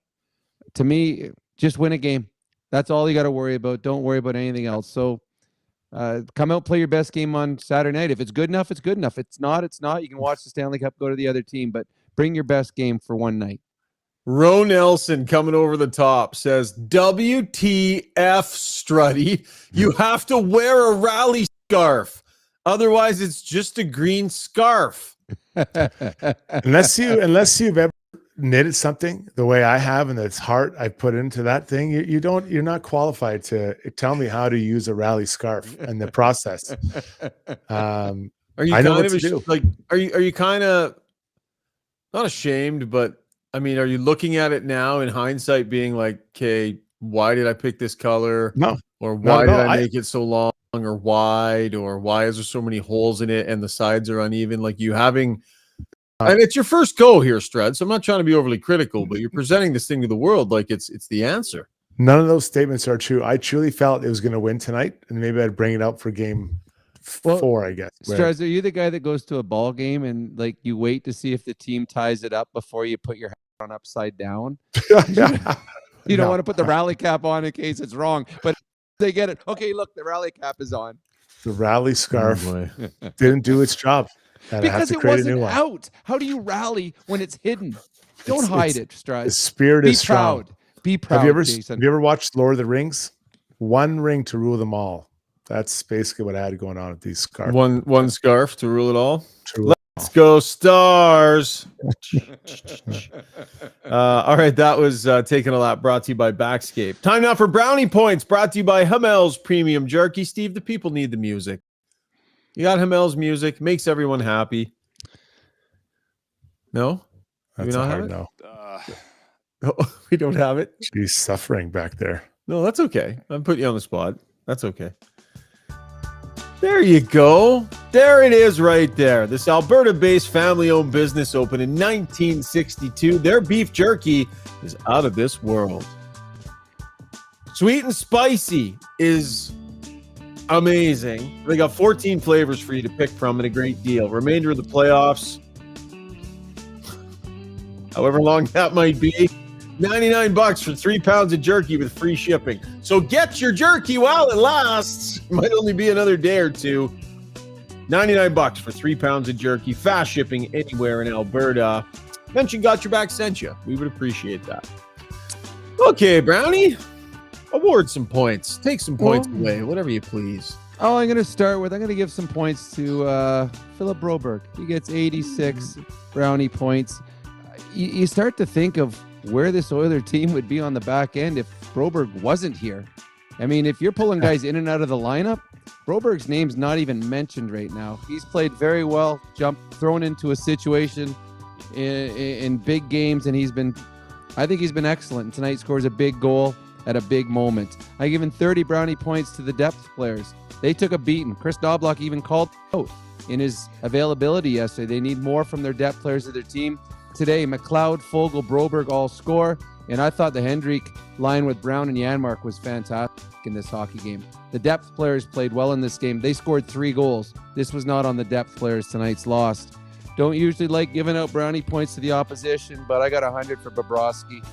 To me, just win a game. That's all you got to worry about. Don't worry about anything else. So come out, play your best game on Saturday night. If it's good enough, it's good enough. If it's not, it's not. You can watch the Stanley Cup, go to the other team, but bring your best game for one night. Ro Nelson coming over the top says, WTF, Struddy. You have to wear a rally scarf. Otherwise, it's just a green scarf. Unless you've ever knitted something the way I have and it's heart I put into that thing, you're not qualified to tell me how to use a rally scarf and the process. Are you kind of not ashamed, but I mean, are you looking at it now in hindsight being like, okay, why did I pick this color? No. Or why did I make it so long or wide? Or why is there so many holes in it and the sides are uneven? Like you having, and it's your first go here, Strud. So I'm not trying to be overly critical, but you're presenting this thing to the world like it's the answer. None of those statements are true. I truly felt it was going to win tonight, and maybe I'd bring it up for game 4, I guess. Struz, are you the guy that goes to a ball game and like you wait to see if the team ties it up before you put your hat on upside down? You don't want to put the rally cap on in case it's wrong, but they get it. Okay, look, the rally cap is on. The rally scarf didn't do its job. Because it wasn't out. How do you rally when it's hidden? Don't hide it, Strud. The spirit is strong. Be proud. Have you ever watched Lord of the Rings? One ring to rule them all. That's basically what I had going on with these scarves. One scarf to rule it all. Let's go Stars. All right, that was Taking a Lap, brought to you by Backscape. Time now for Brownie Points, brought to you by Hamel's Premium Jerky. Steve, the people need the music. You got Hamel's music, makes everyone happy. No? That's a hard no. We don't have it? She's suffering back there. No, that's okay. I'm putting you on the spot. That's okay. There you go. There it is right there. This Alberta-based family-owned business opened in 1962. Their beef jerky is out of this world. Sweet and spicy is amazing. They got 14 flavors for you to pick from and a great deal. Remainder of the playoffs, however long that might be, $99 for 3 pounds of jerky with free shipping. So get your jerky while it lasts. It might only be another day or two. $99 for 3 pounds of jerky. Fast shipping anywhere in Alberta. Mention Got Your Back sent you. We would appreciate that. Okay, Brownie. Award some points. Take some points away. Whatever you please. Oh, I'm going to give some points to Philip Broberg. He gets 86 Brownie points. You start to think of where this Oiler team would be on the back end if Broberg wasn't here. I mean, if you're pulling guys in and out of the lineup, Broberg's name's not even mentioned right now. He's played very well, thrown into a situation in big games, and I think he's been excellent. And tonight scores a big goal at a big moment. I give him 30 Brownie points to the depth players. They took a beating. Chris Knobloch even called out in his availability yesterday. They need more from their depth players of their team. Today, McLeod, Fogle, Broberg all score. And I thought the Hendrick line with Brown and Janmark was fantastic in this hockey game. The depth players played well in this game. They scored 3 goals. This was not on the depth players tonight's loss. Don't usually like giving out Brownie points to the opposition, but I got 100 for Bobrovsky.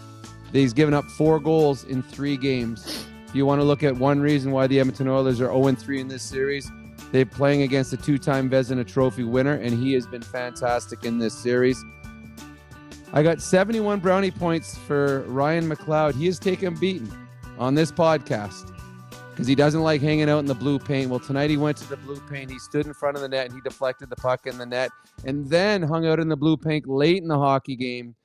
He's given up 4 goals in 3 games. If you want to look at one reason why the Edmonton Oilers are 0-3 in this series, they're playing against a 2-time Vezina Trophy winner, and he has been fantastic in this series. I got 71 Brownie points for Ryan McLeod. He has taken a beating on this podcast because he doesn't like hanging out in the blue paint. Well, tonight he went to the blue paint. He stood in front of the net, and he deflected the puck in the net, and then hung out in the blue paint late in the hockey game.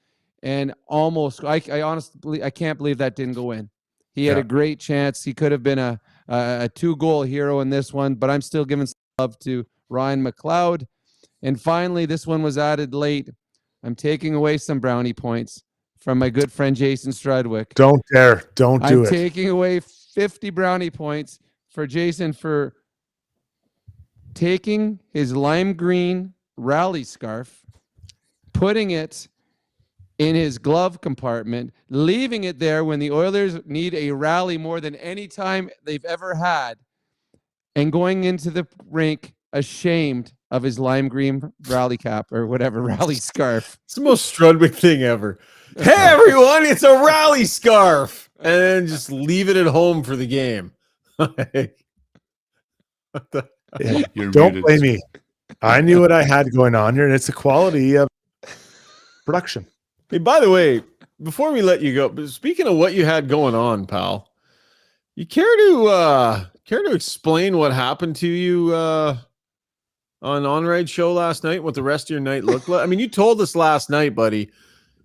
And almost, I honestly, I can't believe that didn't go in. He had a great chance. He could have been a 2-goal hero in this one, but I'm still giving some love to Ryan McLeod. And finally, this one was added late. I'm taking away some Brownie points from my good friend Jason Strudwick. Don't dare. Don't do I'm it. taking away 50 Brownie points for Jason for taking his lime green rally scarf, putting it in his glove compartment, leaving it there when the Oilers need a rally more than any time they've ever had, and going into the rink ashamed of his lime green rally cap or whatever, rally scarf. It's the most Strudwick thing ever. Hey, everyone, it's a rally scarf. And then just leave it at home for the game. Don't blame me. I knew what I had going on here, and it's the quality of production. Hey, by the way, before we let you go, speaking of what you had going on, pal, you care to explain what happened to you on On-Ride show last night, what the rest of your night looked like? I mean, you told us last night, buddy,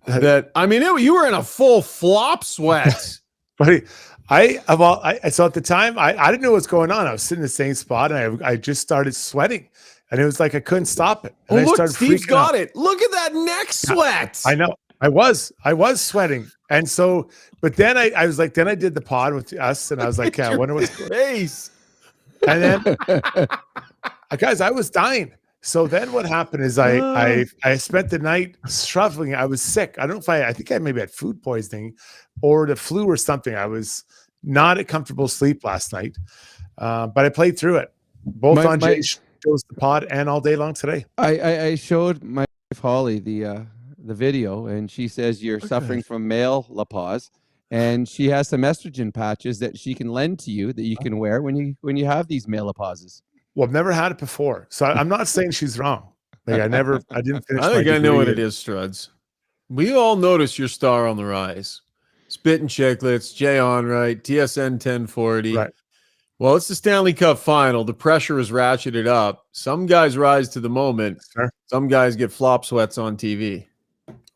that you were in a full flop sweat. Buddy, so at the time I didn't know what was going on. I was sitting in the same spot, and I just started sweating, and it was like I couldn't stop it. And look, Steve's got it. Look at that neck sweat. I know. I was sweating. And so, but then I was like, then I did the pod with us, and I was like, yeah, I wonder what's going on. Face. And then guys, I was dying. So then what happened is I spent the night struggling. I was sick. I don't know if I think I maybe had food poisoning or the flu or something. I was not at comfortable sleep last night. But I played through it. Both on Jay shows the pod and all day long today. I showed my wife Holly the video, and she says you're suffering from male menopause, and she has some estrogen patches that she can lend to you that you can wear when you have these menopauses. Well, I've never had it before, so I'm not saying she's wrong. Like I didn't finish. I think I know what it is, Struds. We all notice your star on the rise. Spit and Chicklets, Jay Onright, TSN 1040. Right. Well, it's the Stanley Cup final. The pressure is ratcheted up. Some guys rise to the moment. Sure. Some guys get flop sweats on TV.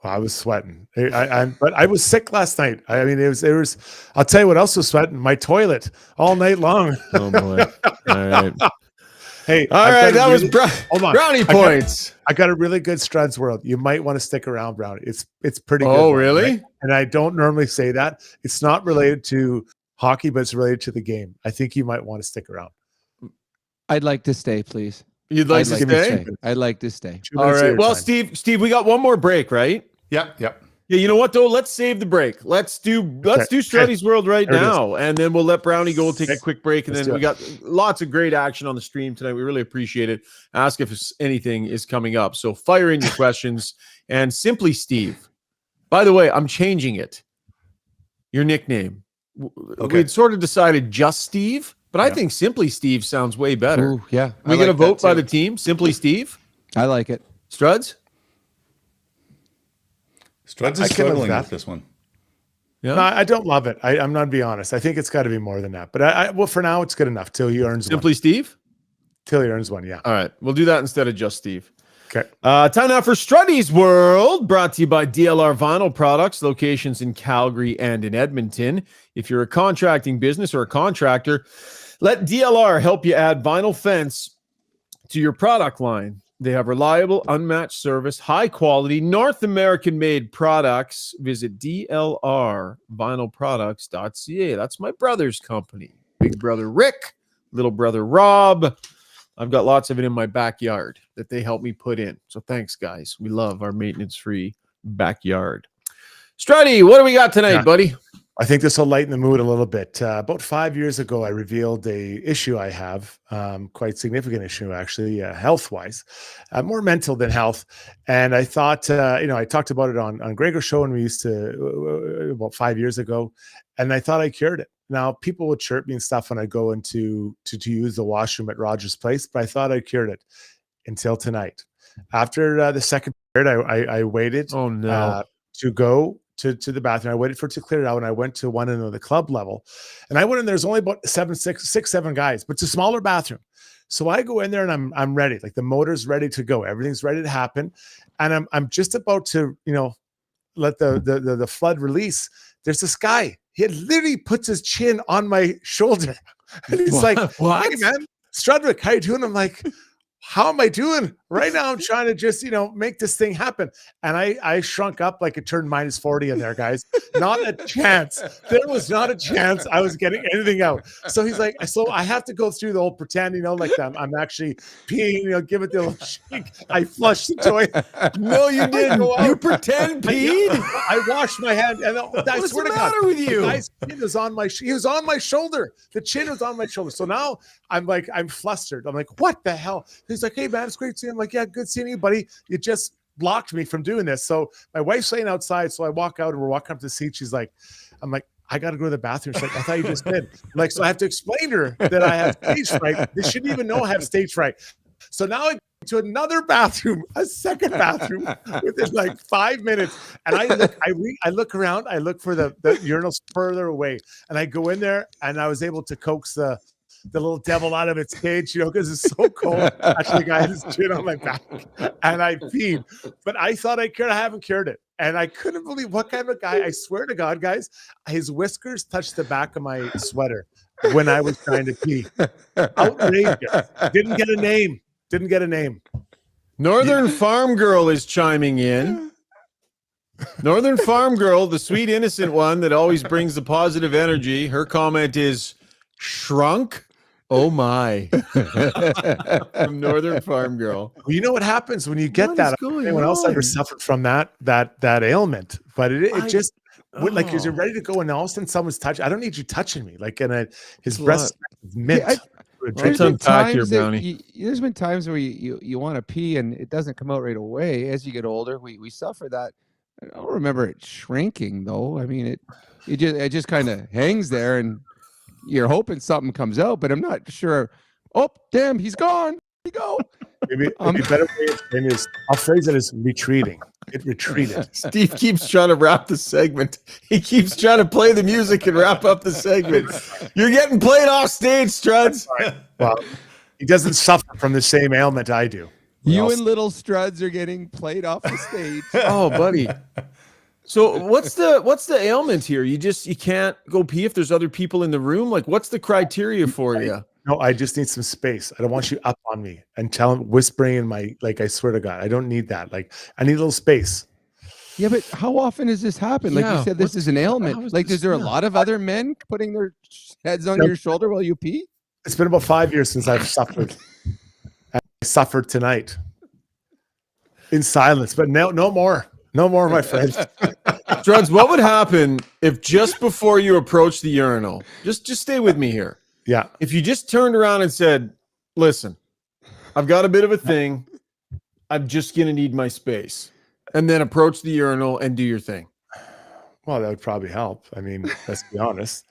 Well, I was sweating. But I was sick last night. I mean, it was. I'll tell you what else was sweating. My toilet all night long. Oh boy! All right. Hey, all right. That was hold on. Brownie points. I got a really good Struds world. You might want to stick around, Brownie. It's pretty good. Oh, really? Right? And I don't normally say that. It's not related to hockey, but it's related to the game. I think you might want to stick around. I'd like to stay, please. You'd like to stay? I'd like to stay. All right. Well, Steve, we got one more break, right? Yep. Yeah, you know what though? Let's save the break. Let's do Struddy's World right now, and then we'll let Brownie go. We'll take a quick break, and then we got lots of great action on the stream tonight. We really appreciate it. Ask if anything is coming up. So fire in your questions. And Simply Steve. By the way, I'm changing it. Your nickname. We'd sort of decided just Steve, but I think Simply Steve sounds way better. Ooh, yeah. We get a vote by the team. Simply Steve. I like it. Struds. Struds is struggling with this one. Yeah. No, I don't love it. I'm not be honest. I think it's got to be more than that. But well, for now, it's good enough till he earns Simply one. Steve? Till he earns one, yeah. All right. We'll do that instead of just Steve. Okay. Time now for Struddy's World, brought to you by DLR Vinyl Products, locations in Calgary and in Edmonton. If you're a contracting business or a contractor, let DLR help you add vinyl fence to your product line. They have reliable, unmatched service, high quality, North American made products. Visit dlrvinylproducts.ca. That's my brother's company. Big brother Rick, little brother Rob. I've got lots of it in my backyard that they help me put in. So thanks, guys. We love our maintenance-free backyard. Struddy, what do we got tonight, buddy? I think this will lighten the mood a little bit. About 5 years ago, I revealed a issue I have, quite significant issue actually, health-wise, more mental than health. And I thought, I talked about it on Gregor's show, and we used to about 5 years ago, and I thought I cured it. Now, people would chirp me and stuff when I go into to use the washroom at Rogers Place, but I thought I cured it until tonight. After the second period, I waited to go to the bathroom. I waited for it to clear it out, and I went to one end of the club level. And I went in, there's only about six, seven guys, but it's a smaller bathroom. So I go in there and I'm ready. Like the motor's ready to go. Everything's ready to happen. And I'm just about to, let the flood release. There's this guy. He literally puts his chin on my shoulder. And he's like, what? Hey man, Strudwick, how you doing? I'm like, how am I doing? Right now, I'm trying to just, make this thing happen. And I shrunk up like it turned -40 in there, guys. Not a chance. There was not a chance I was getting anything out. So he's like, so I have to go through the whole pretend, like I'm actually peeing, give it the little shake. I flushed the toilet. No, you didn't. You pretend peed? I washed my hand. And I swear to God, with you? The guy's chin was on he was on my shoulder. The chin was on my shoulder. So now I'm flustered. I'm like, what the hell? He's like, hey man, it's great seeing you. I'm like, yeah, good seeing you, buddy. You just blocked me from doing this. So my wife's laying outside. So I walk out and we're walking up to the seat. I'm like, I got to go to the bathroom. She's like, I thought you just did. I'm like, so I have to explain to her that I have stage fright. They shouldn't even know I have stage fright. So now I go to another bathroom, a second bathroom within like 5 minutes. And I look around, I look for the urinals further away. And I go in there and I was able to coax the little devil out of its cage, because it's so cold. Actually, the guy had his chin on my back and I peed. But I thought I cured. I haven't cured it. And I couldn't believe what kind of a guy. I swear to God, guys, his whiskers touched the back of my sweater when I was trying to pee. Outrageous. Didn't get a name. Northern Farm Girl is chiming in. Northern Farm Girl, the sweet, innocent one that always brings the positive energy. Her comment is shrunk. Oh my. From Northern Farm Girl. Well, you know what happens when you get that? Anyone else ever suffered from that ailment? But it just like, is it ready to go? And all of a sudden someone's touching. I don't need you touching me. Like, his breast is mint. There's been times there's been times where you want to pee and it doesn't come out right away. As you get older, we suffer that. I don't remember it shrinking though. I mean, it just kind of hangs there and you're hoping something comes out, but I'm not sure. Oh, damn, he's gone. There you go. Maybe a better way to explain is, I'll phrase it as retreating. It retreated. Steve keeps trying to wrap the segment. He keeps trying to play the music and wrap up the segment. You're getting played off stage, Struds. Well, he doesn't suffer from the same ailment I do. You and little Struds are getting played off the stage. Oh, buddy. So what's the ailment here? You can't go pee if there's other people in the room? Like, what's the criteria for you? No, I just need some space. I don't want you up on me and whispering in my, like, I swear to God, I don't need that. Like, I need a little space. Yeah, but how often does this happen? Like you said, this is an ailment. Like, is there a lot of other men putting their heads on your shoulder while you pee? It's been about 5 years since I've suffered. I suffered tonight in silence, but no more. No more, my friend. Struds, what would happen if just before you approach the urinal, just stay with me here. Yeah. If you just turned around and said, listen, I've got a bit of a thing. I'm just going to need my space. And then approach the urinal and do your thing. Well, that would probably help. I mean, let's be honest.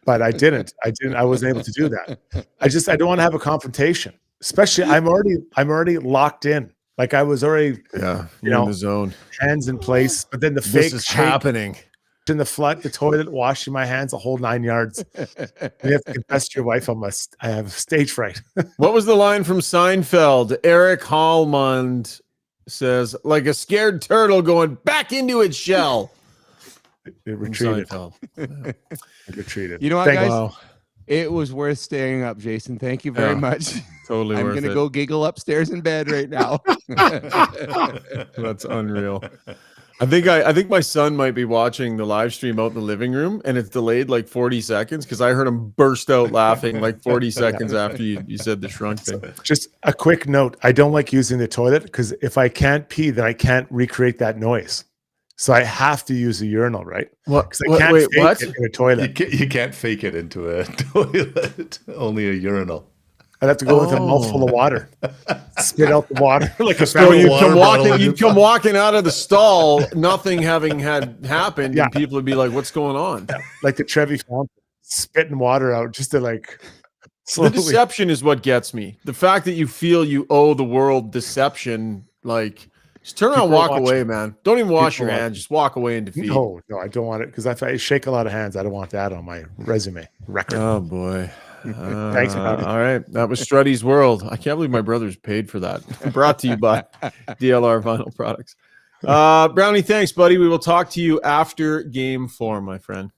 But I didn't. I wasn't able to do that. I don't want to have a confrontation. Especially, I'm already locked in. Like I was already, in the zone, hands in place. But then the this fake is happening. in the flood, the toilet, washing my hands, a whole 9 yards. You have to confess to your wife I have stage fright. What was the line from Seinfeld? Eric Hallmund says, like a scared turtle going back into its shell. It retreated. Seinfeld. It retreated. You know what, Thank guys? you. It was worth staying up, Jason. Thank you very Yeah. much. Totally I'm worth gonna it. go giggle upstairs in bed right now. That's unreal. I think my son might be watching the live stream out in the living room, and it's delayed like 40 seconds because I heard him burst out laughing like 40 seconds after you said the shrunk thing. Just a quick note. I don't like using the toilet because if I can't pee, then I can't recreate that noise. So I have to use a urinal, right? What? Because I can't fake What? it in a toilet. You can't fake it into a toilet. Only a urinal. I'd have to go with a mouthful of water. Spit out the water like a So you water come bottle walking, in you your come walking out of the stall, nothing having had happened, Yeah. and people would be like, "What's going on?" like the Trevi fountain, spitting water out just to like The slowly. deception is what gets me. The fact that you feel you owe the world deception, like just turn around, People are walk watching. away, man. Don't even wash People your are hands. Just walk away in defeat. No, I don't want it because if I shake a lot of hands, I don't want that on my resume record. Oh boy. Thanks for having me. All right. That was Struddy's World. I can't believe my brother's paid for that. Brought to you by DLR Vinyl Products. Brownie, thanks, buddy. We will talk to you after game 4, my friend.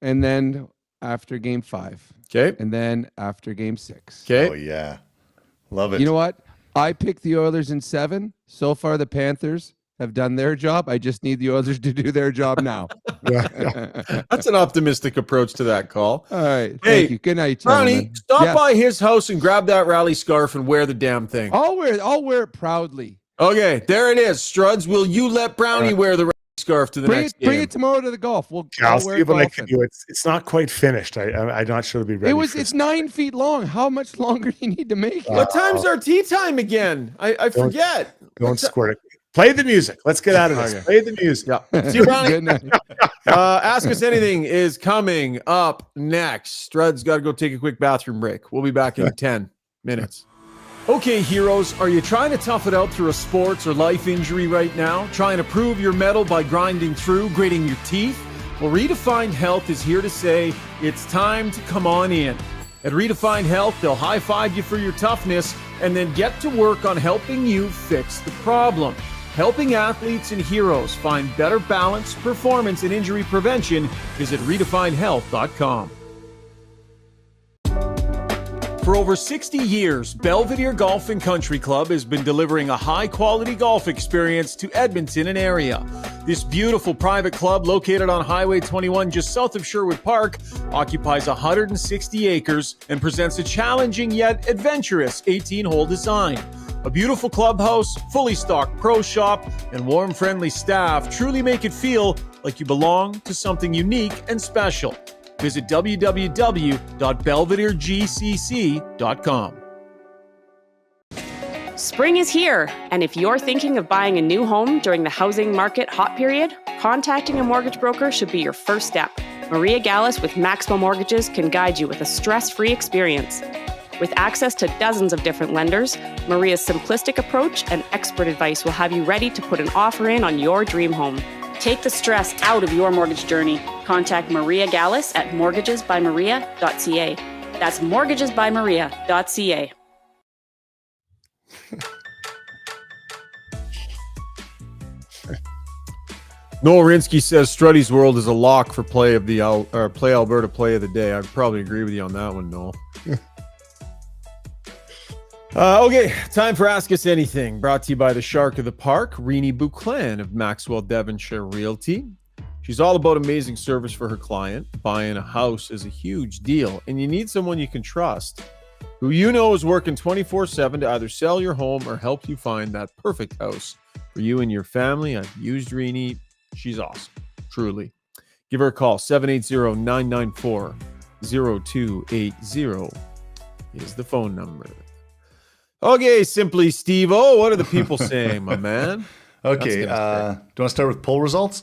And then after game 5. Okay. And then after game 6. Okay. Oh yeah, love it. You know what? I picked the Oilers in 7. So far, the Panthers have done their job. I just need the Oilers to do their job now. That's an optimistic approach to that call. All right. Hey, Thank you. Good night, Brownie, gentlemen. stop Yes. by his house and grab that rally scarf and wear the damn thing. I'll wear it proudly. Okay, there it is. Struds, will you let Brownie wear the rally scarf to the next game? Bring it tomorrow to the golf. I'll I'll see wear it what I can golfing. do. It's not quite finished. I'm not sure it'll be ready. It's 9 feet long. How much longer do you need to make it? What time's our tea time again? I forget. Don't squirt it. Play the music. Let's get out of this. Okay. Play the music. Yeah. See you, Brownie. Good night. Ask Us Anything is coming up next. Struds got to go take a quick bathroom break. We'll be back in 10 minutes. Okay, heroes, are you trying to tough it out through a sports or life injury right now? Trying to prove your mettle by grinding through, gritting your teeth? Well, Redefined Health is here to say it's time to come on in. At Redefined Health, they'll high-five you for your toughness and then get to work on helping you fix the problem. Helping athletes and heroes find better balance, performance, and injury prevention. Visit redefinedhealth.com. For over 60 years, Belvedere Golf and Country Club has been delivering a high-quality golf experience to Edmonton and area. This beautiful private club, located on Highway 21 just south of Sherwood Park, occupies 160 acres and presents a challenging yet adventurous 18-hole design. A beautiful clubhouse, fully stocked pro shop, and warm, friendly staff truly make it feel like you belong to something unique and special. Visit www.belvederegcc.com. Spring is here, and if you're thinking of buying a new home during the housing market hot period, contacting a mortgage broker should be your first step. Maria Gallus with Maximo Mortgages can guide you with a stress-free experience. With access to dozens of different lenders, Maria's simplistic approach and expert advice will have you ready to put an offer in on your dream home. Take the stress out of your mortgage journey. Contact Maria Gallus at mortgagesbymaria.ca. That's mortgagesbymaria.ca. Noel Rinsky says Struddy's World is a lock for play of the Play Alberta Play of the Day. I'd probably agree with you on that one, Noel. Okay, time for Ask Us Anything, brought to you by the Shark of the Park, Renee Buclan of Maxwell Devonshire Realty. She's all about amazing service for her client. Buying a house is a huge deal, and you need someone you can trust, who you know is working 24/7 to either sell your home or help you find that perfect house for you and your family. I've used Renee. She's awesome, truly. Give her a call, 780-994-0280 is the phone number. Okay, Simply Steve-O, what are the people saying, my man? Okay, do you want to start with poll results?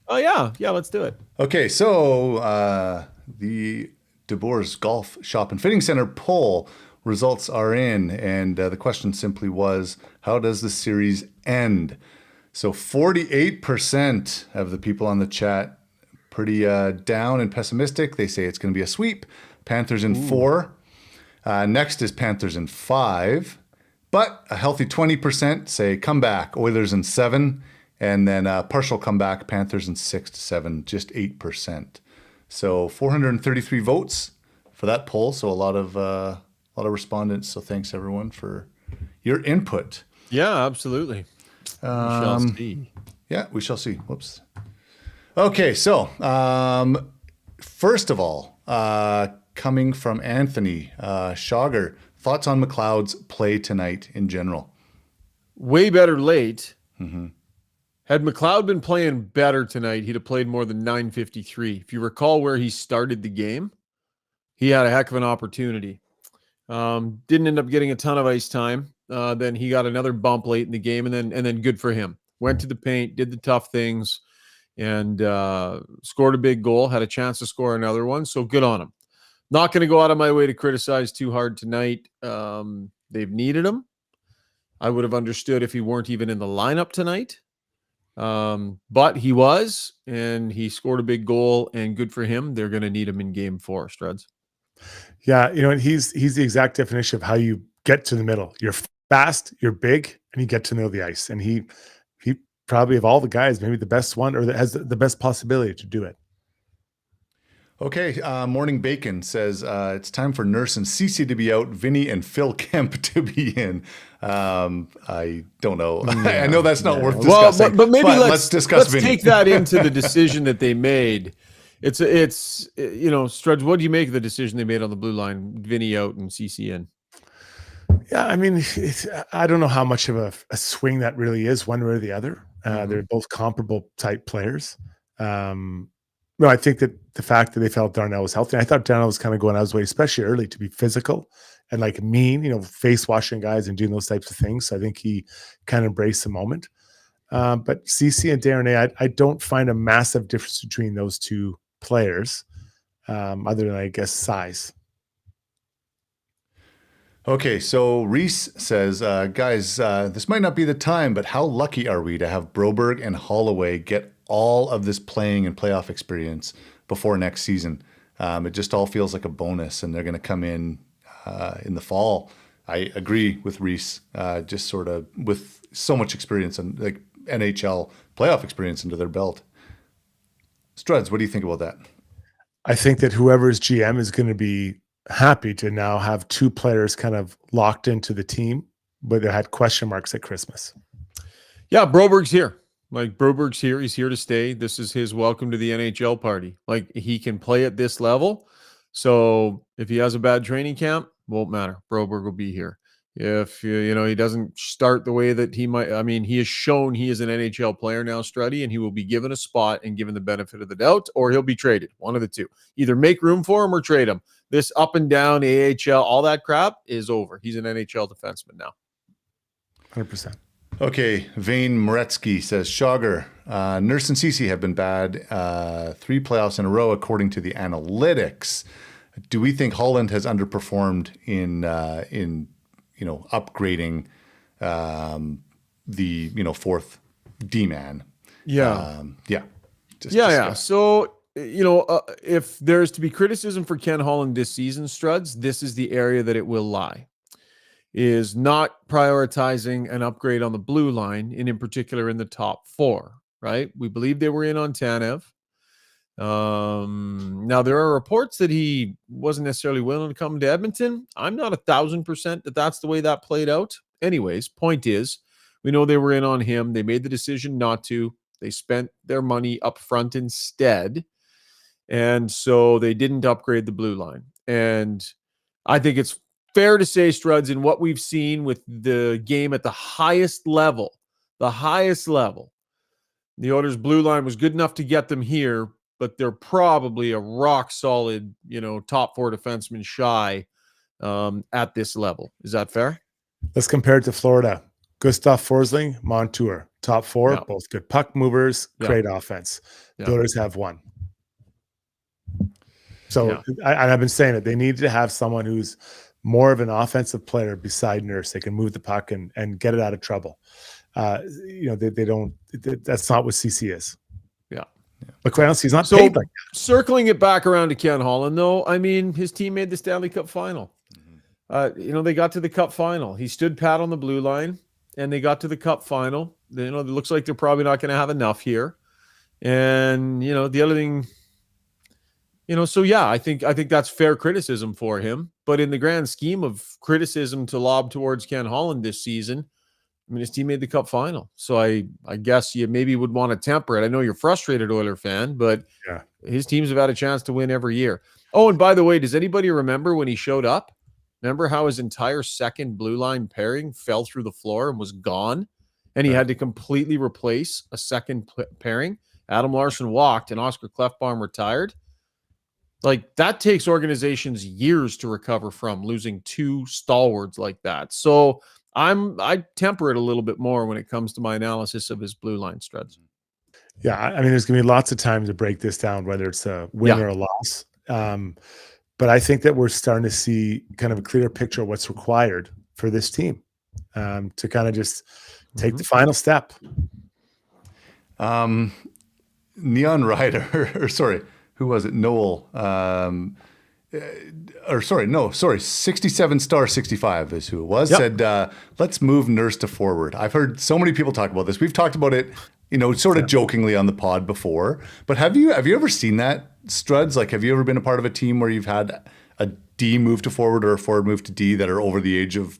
Oh, yeah, let's do it. Okay, so the De Boer's Golf Shop and Fitting Center poll results are in, and the question simply was, how does the series end? So 48% of the people on the chat pretty down and pessimistic. They say it's going to be a sweep. Panthers in 4. Next is Panthers in 5. But a healthy 20% say comeback. Oilers in 7. And then partial comeback, Panthers in 6 to 7, just 8%. So 433 votes for that poll. So a lot of respondents. So thanks everyone for your input. Yeah, absolutely. We shall see. Yeah, we shall see. Whoops. Okay, so first of all, coming from Anthony Schauger, thoughts on McLeod's play tonight in general? Way better late. Mm-hmm. Had McLeod been playing better tonight, he'd have played more than 953. If you recall where he started the game, he had a heck of an opportunity. Didn't end up getting a ton of ice time. Then he got another bump late in the game, and then good for him. Went to the paint, did the tough things, and scored a big goal. Had a chance to score another one, so good on him. Not going to go out of my way to criticize too hard tonight. They've needed him. I would have understood if he weren't even in the lineup tonight. But he was, and he scored a big goal, and good for him. They're going to need him in game 4, Struds. Yeah, he's the exact definition of how you get to the middle. You're fast, you're big, and you get to the middle of the ice. And he probably, of all the guys, maybe the best one, or that has the best possibility to do it. Okay, Morning Bacon says it's time for Nurse and Cece to be out, Vinny and Phil Kemp to be in. I don't know. Yeah, I know that's not worth discussing. But maybe let's discuss Vinny. Take that into the decision that they made. It's Struds, what do you make of the decision they made on the blue line, Vinny out and CC in? Yeah, I mean, I don't know how much of a swing that really is, one way or the other. They're both comparable type players. No, I think that the fact that they felt Darnell was healthy, I thought Darnell was kind of going out of his way, especially early, to be physical and like mean, face washing guys and doing those types of things. So I think he kind of embraced the moment. But CC and Darnay, I don't find a massive difference between those two players, other than, I guess, size. Okay, so Reese says, guys, this might not be the time, but how lucky are we to have Broberg and Holloway get all of this playing and playoff experience before next season? It just all feels like a bonus, and they're going to come in the fall. I agree with Reese, just sort of with so much experience and like NHL playoff experience under their belt. Struds, what do you think about that? I think that whoever's GM is going to be happy to now have two players kind of locked into the team, but they had question marks at Christmas. Yeah, Broberg's here. Like, Broberg's here. He's here to stay. This is his welcome to the NHL party. Like, he can play at this level. So if he has a bad training camp, won't matter. Broberg will be here. If he doesn't start the way that he might, I mean, he has shown he is an NHL player now, Struddy, and he will be given a spot and given the benefit of the doubt, or he'll be traded. One of the two. Either make room for him or trade him. This up and down AHL, all that crap is over. He's an NHL defenseman now. 100%. Okay, Vane Moretsky says, Schauger, Nurse and Cece have been bad 3 playoffs in a row according to the analytics. Do we think Holland has underperformed in upgrading the fourth D-man? Yeah. Yeah. So, if there's to be criticism for Ken Holland this season, Struds, this is the area that it will lie. Is not prioritizing an upgrade on the blue line, and in particular in the top 4, right? We believe they were in on Tanev. Now, there are reports that he wasn't necessarily willing to come to Edmonton. I'm not 1,000% that that's the way that played out. Anyways, point is, we know they were in on him. They made the decision not to. They spent their money up front instead. And so they didn't upgrade the blue line. And I think it's fair to say, Struds, in what we've seen with the game at the highest level, the Oilers' blue line was good enough to get them here, but they're probably a rock solid, top 4 defenseman shy at this level. Is that fair? Let's compare it to Florida. Gustav Forsling, Montour, top 4, both good puck movers, great offense. The Oilers have 1. So I've been saying it. They need to have someone who's more of an offensive player beside Nurse. They can move the puck and get it out of trouble. They don't. That's not what CC is. Yeah. But quite honestly, he's not So, paid like that. circling it back around to Ken Holland, though, I mean, his team made the Stanley Cup final. They got to the Cup final. He stood pat on the blue line, and they got to the Cup final. It looks like they're probably not going to have enough here. And, the other thing, so yeah, I think that's fair criticism for him. But in the grand scheme of criticism to lob towards Ken Holland this season, I mean, his team made the Cup final. So I guess you maybe would want to temper it. I know you're a frustrated Oiler fan, but his teams have had a chance to win every year. Oh, and by the way, does anybody remember when he showed up? Remember how his entire second blue line pairing fell through the floor and was gone? And he had to completely replace a second pairing. Adam Larson walked and Oscar Klefbom retired. Like, that takes organizations years to recover from, losing two stalwarts like that. So I temper it a little bit more when it comes to my analysis of his blue line, Struds. Yeah, I mean, there's going to be lots of time to break this down, whether it's a win or a loss. But I think that we're starting to see kind of a clearer picture of what's required for this team to kind of just take the final step. Neon Rider, or sorry, who was it? Noel. 67 star 65 is who it was. Yep. Said, let's move Nurse to forward. I've heard so many people talk about this. We've talked about it, sort of jokingly on the pod before. But have you ever seen that, Struds? Like, have you ever been a part of a team where you've had a D move to forward or a forward move to D that are over the age of,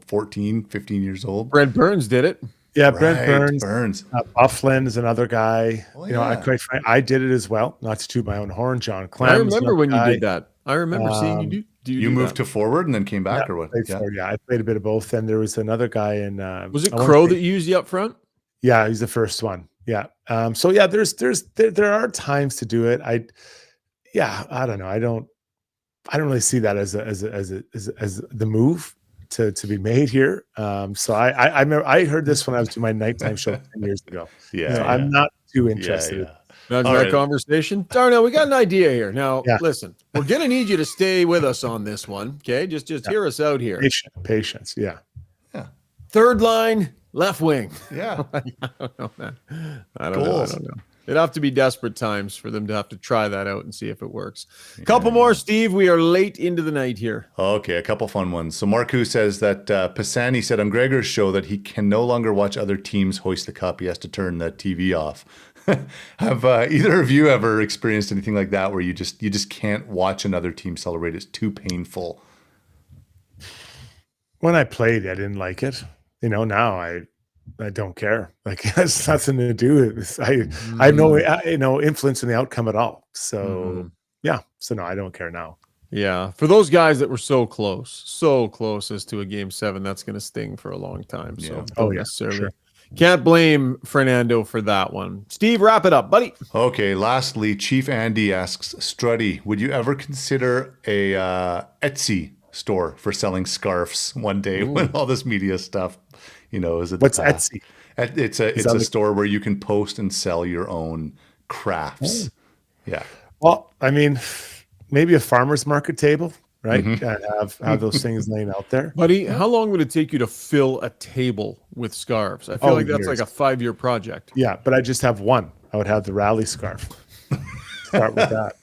14, 15 years old? Brent Burns did it. Yeah, Right, Brent Burns. Bufflin is another guy. Oh, yeah. I did it as well. Not to toot my own horn. John Clem. I remember when you did that. I remember seeing you do. You moved to forward and then came back, or what? I played a bit of both. And there was another guy in. Was it Crow that used you up front? Yeah, he's the first one. Yeah. So yeah, there are times to do it. I don't know. I don't really see that as the move to be made here. So I remember I heard this when I was doing my nighttime show 10 years ago. I'm not too interested. That's our conversation. Darnell, we got an idea here. Now, listen, we're going to need you to stay with us on this one. Okay. Just hear us out here. Patience. Yeah. Third line, left wing. Yeah. I don't know, man. I don't know. It'd have to be desperate times for them to have to try that out and see if it works. Couple more, Steve. We are late into the night here. Okay, a couple fun ones. So Marku says that Pisani said on Gregor's show that he can no longer watch other teams hoist the cup. He has to turn the TV off. Have either of you ever experienced anything like that where you just can't watch another team celebrate? It's too painful. When I played, I didn't like it. Now I don't care. Like, it has nothing to do with this. I have no influence in the outcome at all. So So no, I don't care now. Yeah. For those guys that were so close as to a game 7, that's going to sting for a long time. So don't necessarily. Sure. Can't blame Fernando for that one. Steve, wrap it up, buddy. Okay. Lastly, Chief Andy asks, Struddy, would you ever consider a Etsy store for selling scarves one day when all this media stuff, is it? What's Etsy? It's a store where you can post and sell your own crafts. Yeah. Well, I mean, maybe a farmer's market table, right? Have those things laying out there. Buddy, how long would it take you to fill a table with scarves? I feel like that's like a 5-year project. Yeah, but I just have one. I would have the rally scarf. Start with that.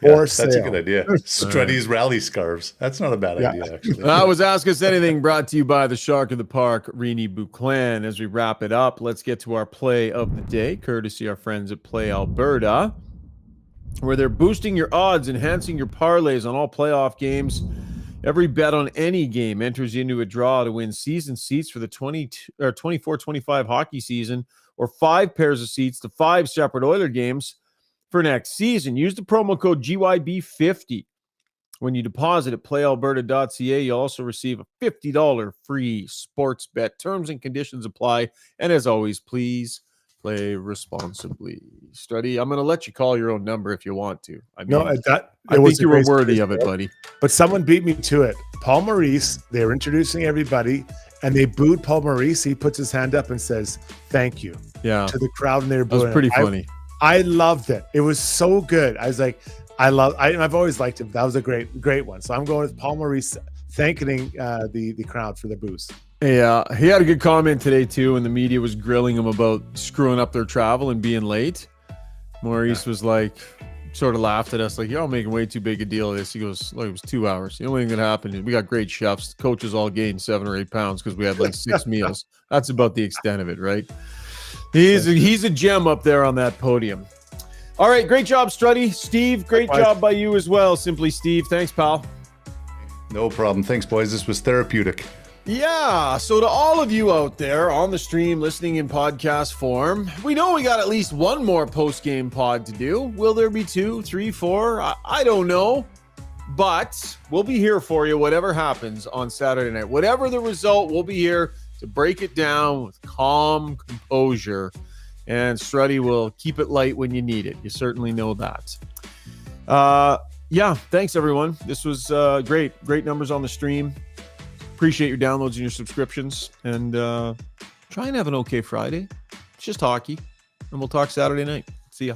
That's a good idea. Struddy's rally scarves. That's not a bad idea, actually. That was Ask Us Anything, brought to you by the Shark of the Park, Rini Bouclan. As we wrap it up, let's get to our play of the day, courtesy our friends at Play Alberta, where they're boosting your odds, enhancing your parlays on all playoff games. Every bet on any game enters you into a draw to win season seats for the 24-25 hockey season, or 5 pairs of seats to 5 separate Oiler games for next season. Use the promo code GYB50 when you deposit at playalberta.ca. You'll also receive a $50 free sports bet. Terms and conditions apply. And as always, please play responsibly. Struddy, I'm going to let you call your own number if you want to. I think you were worthy of it, buddy. But someone beat me to it. Paul Maurice, they were introducing everybody, and they booed Paul Maurice. He puts his hand up and says, "Thank you." Yeah. To the crowd, and they were booing. That was pretty funny. I loved it. It was so good. I was like, I've always liked him. That was a great one. So I'm going with Paul Maurice thanking the crowd for the boost. Yeah, he had a good comment today too, and the media was grilling him about screwing up their travel and being late. Maurice was like, sort of laughed at us like, y'all making way too big a deal of this. He goes, like, it was 2 hours. The only thing that happened is we got great chefs. Coaches all gained 7 or 8 pounds because we had like 6 meals. That's about the extent of it, right? He's a gem up there on that podium. All right, great job, Struddy. Steve, great job by you as well. Simply Steve. Thanks, pal. No problem. Thanks, boys. This was therapeutic. Yeah, so to all of you out there on the stream listening in podcast form, we know we got at least one more post-game pod to do. Will there be 2, 3, 4? I don't know. But we'll be here for you, whatever happens on Saturday night. Whatever the result, we'll be here to break it down with calm composure. And Struddy will keep it light when you need it. You certainly know that. Yeah, thanks, everyone. This was great. Great numbers on the stream. Appreciate your downloads and your subscriptions. And try and have an okay Friday. It's just hockey. And we'll talk Saturday night. See ya.